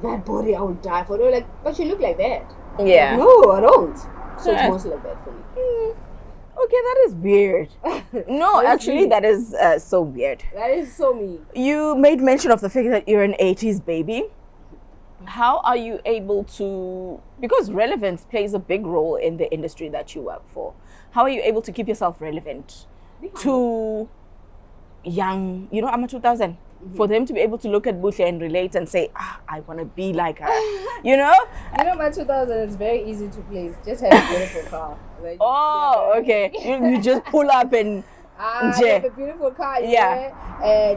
that body, I will die for. They're like, but you look like that. Yeah. Like, no, I don't. So it's mostly like that for me. Okay, that is weird. No, actually, that is so weird. That is so me. You made mention of the fact that you're an 80s baby. How are you able to, because relevance plays a big role in the industry that you work for, how are you able to keep yourself relevant to young, I'm a 2000. for them to be able to look at BUHLE and relate and say, I want to be like her, you know? You know, by 2000, it's very easy to please. Just have a beautiful car. Like, Okay. You just pull up and... you have a beautiful car,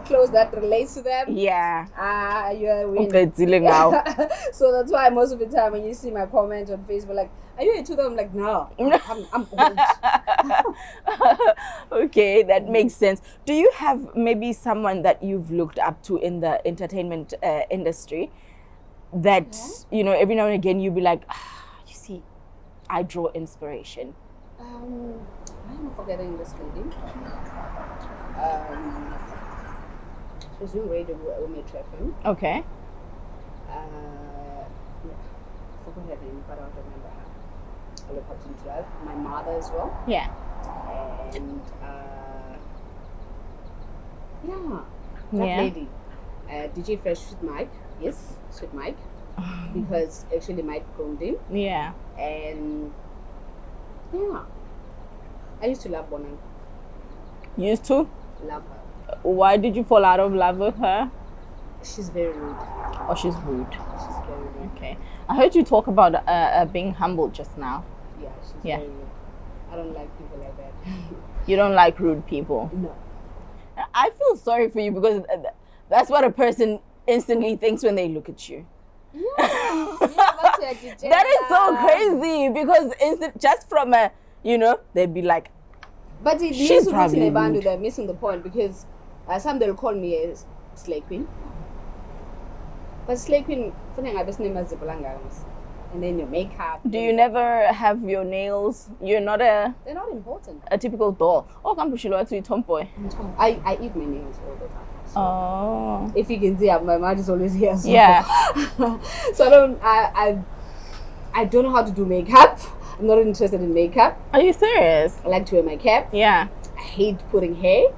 clothes that relates to them. Yeah. You're winning. Okay, now. So that's why most of the time when you see my comments on Facebook, like, are you a 2000? I'm like, no, I'm old. Okay, that makes sense. Do you have maybe someone that you've looked up to in the entertainment industry that, you know, every now and again you'll be like, you see, I draw inspiration? I'm forgetting this lady. She's doing radio with FM. Okay. Forgot her name, but I don't remember her. I look up to her. My mother as well. Yeah. And that lady. DJ Fresh with Mike. Yes, with Mike. Because actually Mike called him. Yeah. And I used to love Bonan. Used to? Love her. Why did you fall out of love with her? She's very rude. Oh, she's rude. She's very rude. Okay. I heard you talk about being humble just now. Yeah, she's very rude. I don't like people like that. You don't like rude people? No. I feel sorry for you because that's what a person instantly thinks when they look at you. Yeah, that is so crazy because just from a, you know, they'd be like, but it she's means probably rude. they're missing the point because some they'll call me a slay queen. But slay queen, and then your makeup. Do you never have your nails? You're not a... They're not important. A typical doll. Oh, come to tomboy. I eat my nails all the time. So if you can see, my mouth is always here. So. Yeah. So I don't know how to do makeup. I'm not interested in makeup. Are you serious? I like to wear my cap. Yeah. I hate putting hair.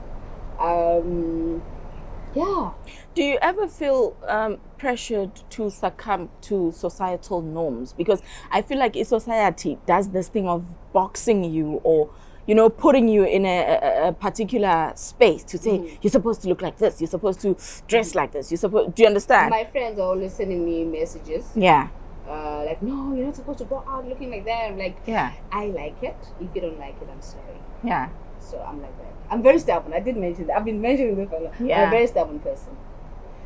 Yeah. Do you ever feel pressured to succumb to societal norms? Because I feel like society does this thing of boxing you or, you know, putting you in a particular space to say, you're supposed to look like this, you're supposed to dress like this, do you understand? My friends are always sending me messages. Yeah. Like, no, you're not supposed to go out looking like that. I'm like, yeah, I like it. If you don't like it, I'm sorry. Yeah. So I'm like that. I'm very stubborn. I did mention that. I've been mentioning this for a lot. Yeah. I'm a very stubborn person.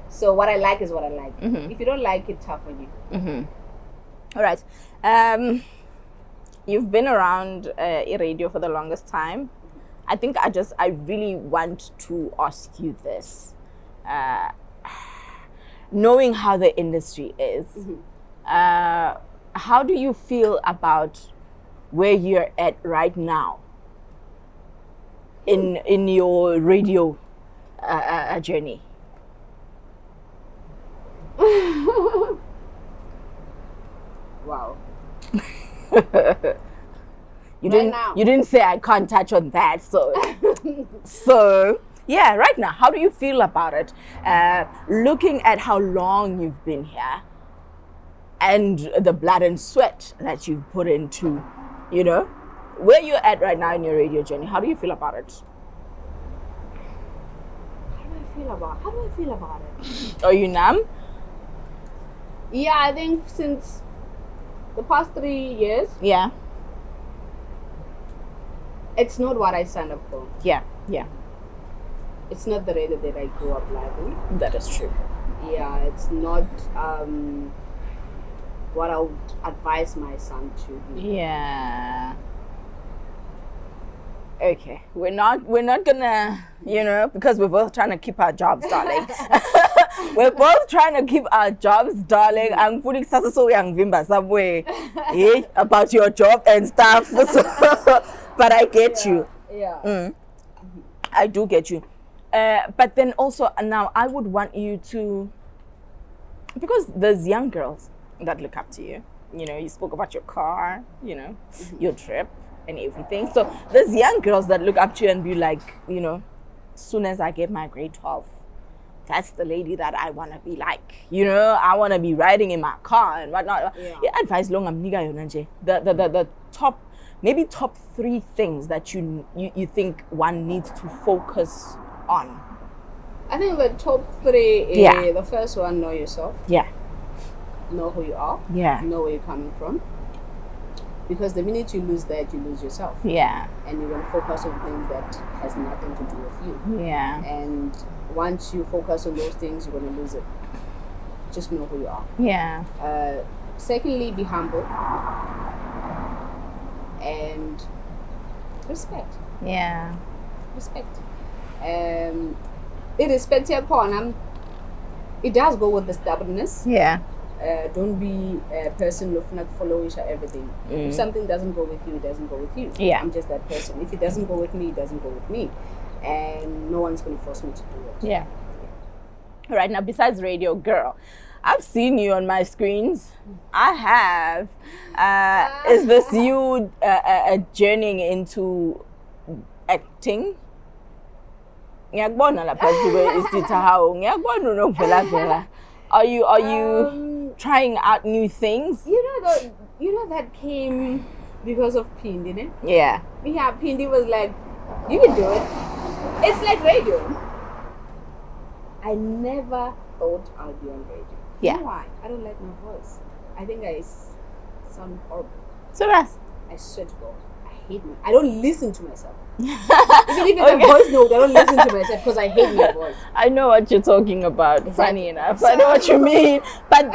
So what I like is what I like. If you don't like it, tough on you. All right. You've been around radio for the longest time. I think I really want to ask you this. Knowing how the industry is, how do you feel about where you're at right now in your radio journey? Wow. You didn't say I can't touch on that, so yeah, right now, how do you feel about it? Looking at how long you've been here and the blood and sweat that you've put into, you know, where you're at right now in your radio journey, how do you feel about it? How do I feel about it? Are you numb? Yeah, I think since the past 3 years. Yeah. It's not what I signed up for. Yeah. It's not the radio that I grew up liking. That is true. Yeah, it's not what I would advise my son to be. Yeah. Okay, we're not gonna, you know, because we're both trying to keep our jobs, darling. We're both trying to keep our jobs, darling. I'm fully so young Vimba somewhere about your job and stuff. But I get you. Yeah. I do get you. But then also now I would want you to, because there's young girls that look up to you. You know, you spoke about your car, you know, your trip and everything. So there's young girls that look up to you and be like, you know, as soon as I get my grade 12, that's the lady that I want to be like. You know, I want to be riding in my car and whatnot. Yeah, advice long the top, maybe top 3 things that you think one needs to focus on I think the top three is Yeah. the first one, know yourself. Yeah. Know who you are. Yeah. Know where you're coming from. Because the minute you lose that, you lose yourself. Yeah. And you're going to focus on things that has nothing to do with you. Yeah. And once you focus on those things, you're going to lose it. Just know who you are. Yeah. Secondly, be humble. And respect. Yeah. Respect. Irrespective of corner, it does go with the stubbornness. Yeah. Don't be a person looking at follow each everything. If something doesn't go with you, it doesn't go with you. Yeah. I'm just that person. If it doesn't go with me, it doesn't go with me. And no one's going to force me to do it. Yeah. All right, now besides radio, girl, I've seen you on my screens. I have. Is this you journeying into acting? Ngiyakubona lapha kuwe isitha hawo. Ngiyakubona unovela vela. Are you trying out new things? You know that came because of Pindi, ne? Yeah. Yeah, Pindi was like, you can do it. It's like radio. I never thought I'd be on radio. Yeah. You know why? I don't like my voice. I think I sound horrible. So that's. I swear to God, I hate me. I don't listen to myself. Even if it's a voice note, I don't listen to myself because I hate my voice. I know what you're talking about. Exactly. Funny enough, I know what you mean. But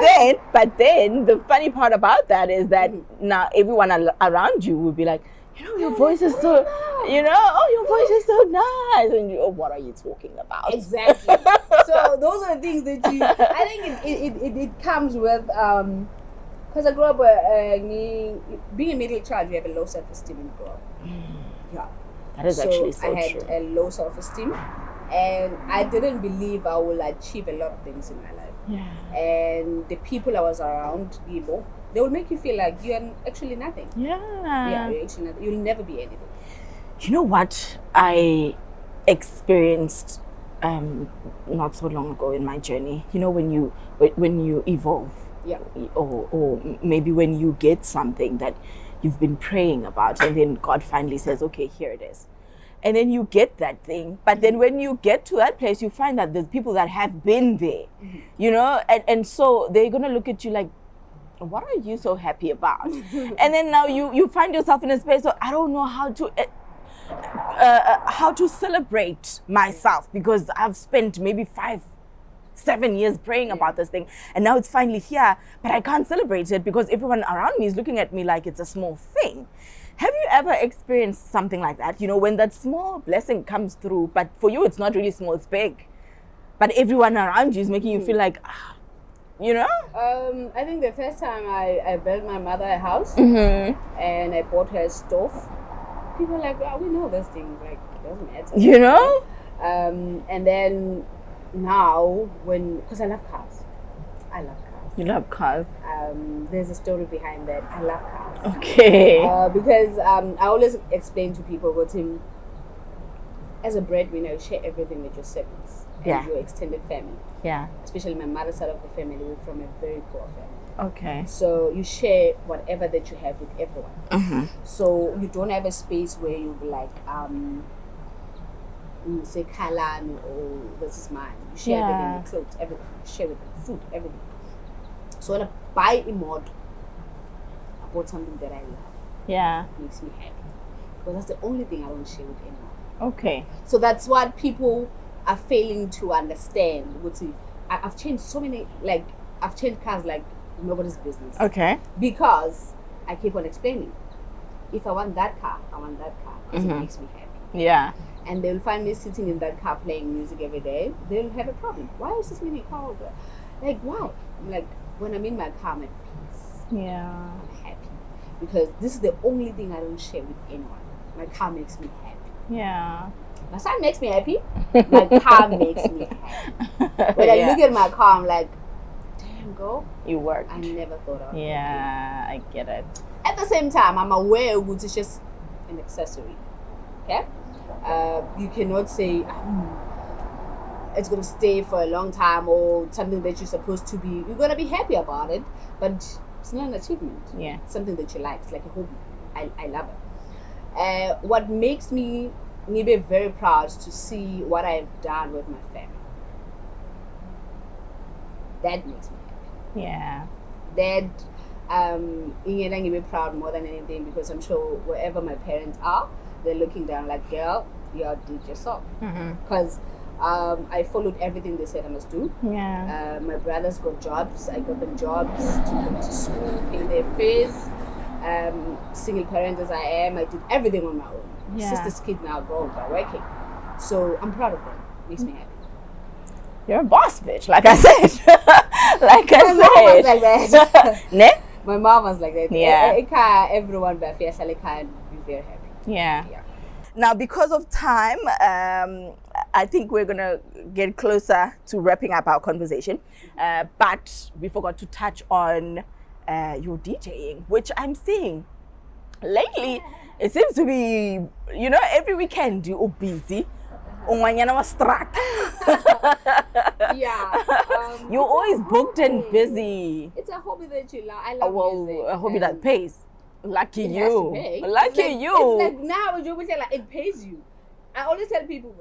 then, the funny part about that is that now everyone around you will be like, you know, your voice is so, you know, oh, your voice is so nice, and you, oh, what are you talking about? Exactly. So those are the things that you. I think it comes with because I grew up being a middle child, you have a low self-esteem when you grow up. Yeah. That is actually so I had true. a low self-esteem, and I didn't believe I will achieve a lot of things in my life. Yeah. And the people I was around, Igbo, they will make you feel like you're actually nothing. Yeah, you're actually nothing. You'll never be anything. You know what I experienced not so long ago in my journey? You know, when you evolve, Yeah. or maybe when you get something that you've been praying about, and then God finally says, okay, here it is. And then you get that thing. But then when you get to that place, you find that there's people that have been there, you know, and so they're going to look at you like, what are you so happy about? And then now you find yourself in a space of, I don't know how to celebrate myself, because I've spent maybe 5-7 years praying about this thing, and now it's finally here, but I can't celebrate it because everyone around me is looking at me like it's a small thing. Have you ever experienced something like that? You know, when that small blessing comes through, but for you it's not really small, it's big, but everyone around you is making you feel like, you know? I think the first time I built my mother a house, and I bought her a stove, people were like, oh, we know this thing, like, it doesn't matter. You know? And then now, because I love cars. You love cars. There's a story behind that. I love cars. Okay. Because I always explain to people what him, as a breadwinner, you share everything with your siblings and your extended family. Yeah. Especially my mother's side of the family, we're from a very poor family. Okay. So you share whatever that you have with everyone. So you don't have a space where you'll be like, say Kalan, or this is mine. You share everything, your clothes, everything. You share with them, food, everything. So when I buy a mod, I bought something that I love. Yeah. It makes me happy. Because that's the only thing I don't share with anyone. Okay. So that's what people are failing to understand. I've changed so many, like, I've changed cars like nobody's business. Okay. Because I keep on explaining. If I want that car, I want that car. Because it makes me happy. Yeah. And they'll find me sitting in that car playing music every day. They'll have a problem. Why is this many cars? Like, why? Like, when I'm in my car, I'm at peace. Yeah. I'm happy. Because this is the only thing I don't share with anyone. My car makes me happy. Yeah. My son makes me happy. My car makes me happy. When I look at my car, I'm like, damn, girl. You worked. I never thought of it. Yeah, I get it. At the same time, I'm aware that it's just an accessory. Okay? You cannot say it's going to stay for a long time, or something that you're supposed to be. You're going to be happy about it, but it's not an achievement. Yeah. It's something that you like. It's like a hobby. I love it. What makes me be very proud to see what I've done with my family. that makes me happy. Yeah. That ingena ngibe proud more than anything, because I'm sure wherever my parents are, they're looking down like, girl, you outdid yourself. Because I followed everything they said I must do. Yeah. My brothers got jobs. I got them jobs, took them to school, paid their fees. Single parent as I am, I did everything on my own. Yeah. Sister's kids now grown by working. So I'm proud of them. Makes me happy. You're a boss, bitch. Like I said. Like I My mom was like that. Ne? My mom was like that. Yeah. Everyone be very happy. Yeah. Yeah. Now, because of time, I think we're gonna get closer to wrapping up our conversation. But we forgot to touch on your DJing, which I'm seeing lately. It seems to be, every weekend you're busy. Ungwanyana wa strat. Yeah. You're always booked and busy. It's a hobby that you love. I love music. A hobby that pays. Lucky It you. has to pay. Lucky you. It's like now, it pays you. I always tell people,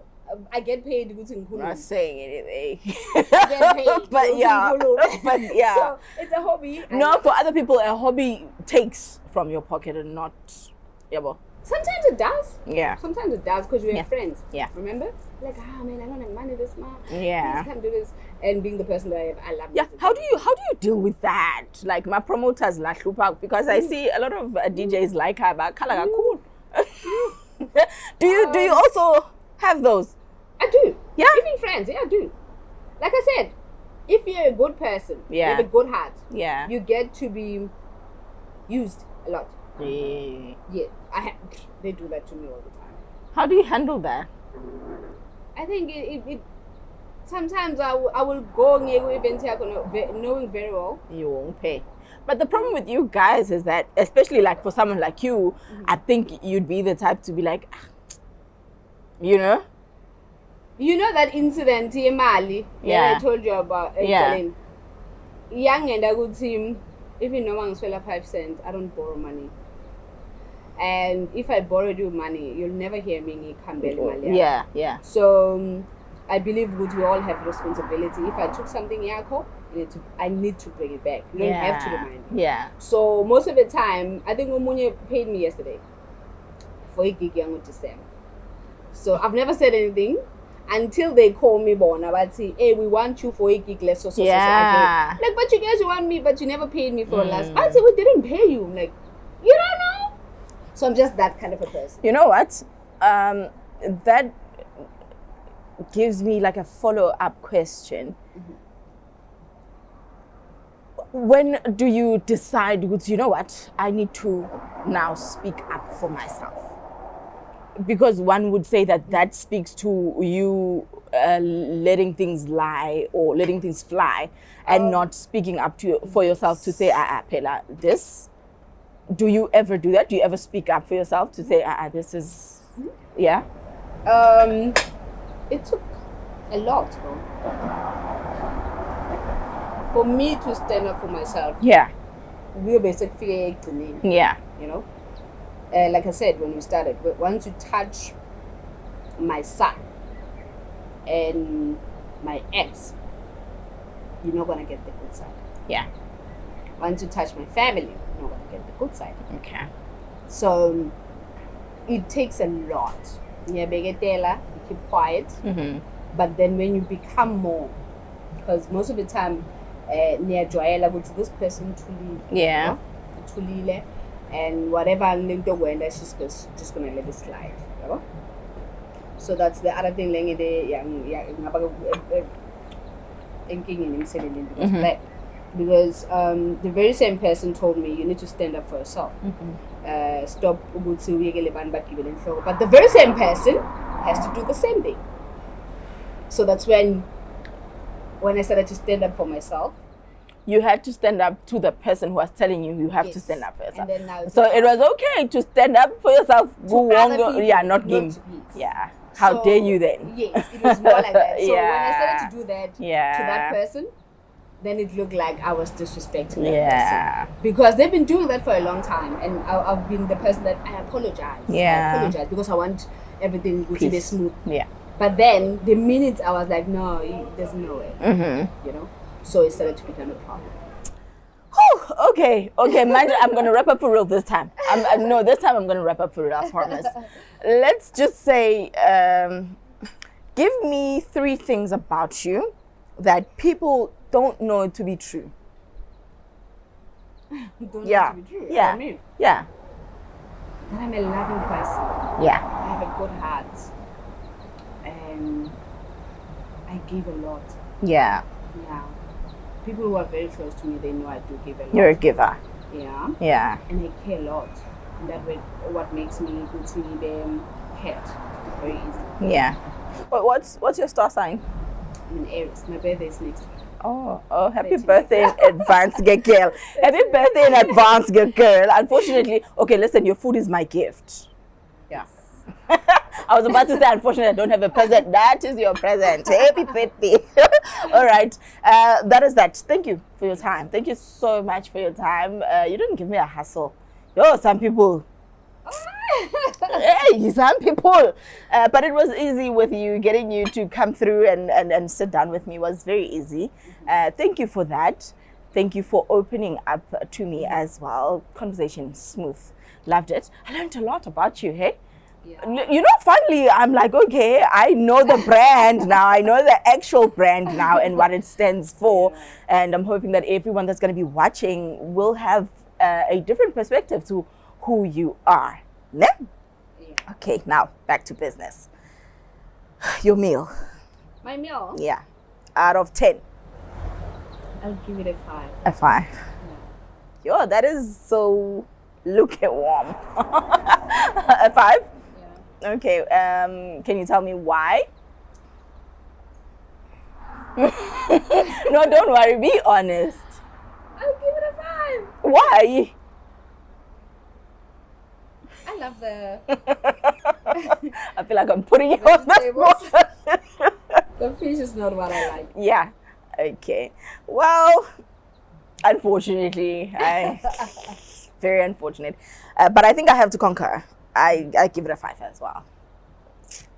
I get paid. I'm not saying anything. I get paid. But yeah. So it's a hobby. No, for other people, a hobby takes from your pocket and not. Yeah, but sometimes it does. Yeah. Sometimes it does, because we're friends. Yeah. Remember? Like, man, I don't have money this month. Yeah. I can't do this. And being the person that I love. Yeah. music. How do you deal with that? Like my promoters la hlupa, because I see a lot of DJs like her, but kala cool. Do you also have those? I do. Yeah. Even friends, yeah, I do. Like I said, if you're a good person, you have a good heart, Yeah. you get to be used a lot. Yeah. Yeah, they do that to me all the time. How do you handle that? I think it sometimes I will go knowing very well. You won't pay. But the problem with you guys is that, especially like for someone like you, I think you'd be the type to be like, you know? You know that incident in Mali that I told you about? Young and a good team, even no one's 5 cents, I don't borrow money. And if I borrow you money, you'll never hear me come back Mali. Yeah. So I believe we all have responsibility. If I took something I need to bring it back. You don't have to remind me. Yeah. So most of the time, I think Omunye paid me yesterday for a gig in December. So I've never said anything until they call me but say, hey, we want you for a gig less so. Yeah. Like, but you guys want me, but you never paid me for last. I say, we didn't pay you. I'm like, you don't know? So I'm just that kind of a person. You know what? That gives me like a follow-up question. When do you decide, you know what, I need to now speak up for myself? Because one would say that speaks to you letting things lie or letting things fly and not speaking up for yourself to say, Pela, this. Do you ever do that? Do you ever speak up for yourself to say, this is, yeah? It took a lot, though, for me to stand up for myself. Yeah. We're basically to me. Yeah. You know? Like I said, when we started, once you touch my son and my ex, you're not going to get the good side. Yeah. Once you touch my family, you're not going to get the good side. Okay. So it takes a lot. You keep quiet. But then when you become more, because most of the time, this person truly, and whatever she's just gonna let it slide. You know? So that's the other thing. Because the very same person told me you need to stand up for yourself. Stop. But the very same person has to do the same thing. So that's when I started to stand up for myself. You had to stand up to the person who was telling you have to stand up for yourself. And then now so it was okay to stand up for yourself. Not Yeah. How dare you then? Yes, it was more like that. So when I started to do that to that person, then it looked like I was disrespecting that person. Because they've been doing that for a long time, and I've been the person that I apologize. Yeah. I apologize because I want everything to be smooth. Yeah. But then the minute I was like, no, there's no way. You know? So it started to become a problem. Okay, mind you, I'm gonna wrap up for real this time. No, this time I'm gonna wrap up for real, I promise. Let's just say, give me 3 things about you that people don't know to be true. Don't Yeah. need to be true. Yeah. I mean, Yeah. that I'm a loving person. Yeah. I have a good heart. And I give a lot. Yeah. Yeah. People who are very close to me, they know I do give a lot. You're a giver. Yeah. Yeah. And I care a lot. And that way, what makes me good to be them hurt very easily. Yeah. But what's your star sign? I'm an Aries. My birthday is next week. Oh, happy birthday in advance, girl. Happy birthday in advance, girl. Unfortunately, okay, listen, your food is my gift. Yeah. I was about to say, unfortunately, I don't have a present. That is your present. Happy birthday. All right. That is that. Thank you for your time. Thank you so much for your time. You didn't give me a hassle. Yo, some people. Hey, some people. But it was easy with you. Getting you to come through and sit down with me was very easy. Thank you for that. Thank you for opening up to me as well. Conversation smooth. Loved it. I learned a lot about you, hey? Yeah. You know, finally, I'm like, okay, I know the brand now. I know the actual brand now and what it stands for. Yeah. And I'm hoping that everyone that's going to be watching will have a different perspective to who you are. Ne? Yeah. Okay, now back to business. Your meal. My meal, Yeah. Out of 10. I'll give it a 5. A 5. Yo, that is so lukewarm. A 5? Yeah. Okay, can you tell me why? No, don't worry, be honest. I'll give it a 5. Why? I love the I feel like I'm putting you on the vegetables. spot. The fish is not what I like. Yeah, okay. Well, unfortunately, very unfortunate. But I think I have to concur. I give it a 5 as well.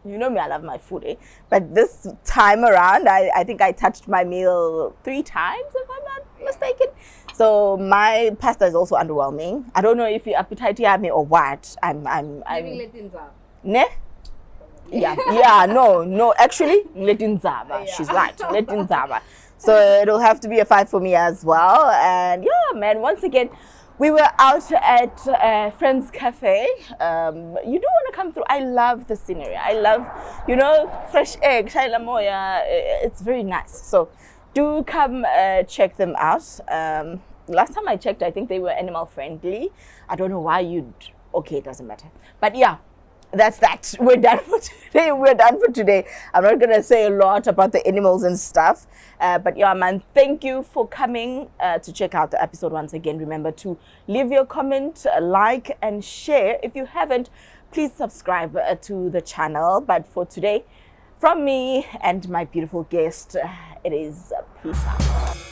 You know me, I love my food, eh? But this time around, I think I touched my meal 3 times, if I'm not mistaken. So my pasta is also underwhelming. I don't know if your appetite had me or what. Maybe let things up. Ne? Yeah, no, actually, Letin Zaba. Yeah. She's right, Letin Zaba. So it'll have to be a 5 for me as well. And yeah, man, once again, we were out at Friends Cafe. You do want to come through. I love the scenery. I love, fresh egg, shaila moya. It's very nice. So do come check them out. Last time I checked, I think they were animal friendly. I don't know why okay, it doesn't matter. But yeah, that's that. We're done for today. I'm not gonna say a lot about the animals and stuff. But yeah, man, thank you for coming to check out the episode once again. Remember to leave your comment, like, and share. If you haven't, please subscribe to the channel. But for today, from me and my beautiful guest, it is peace out.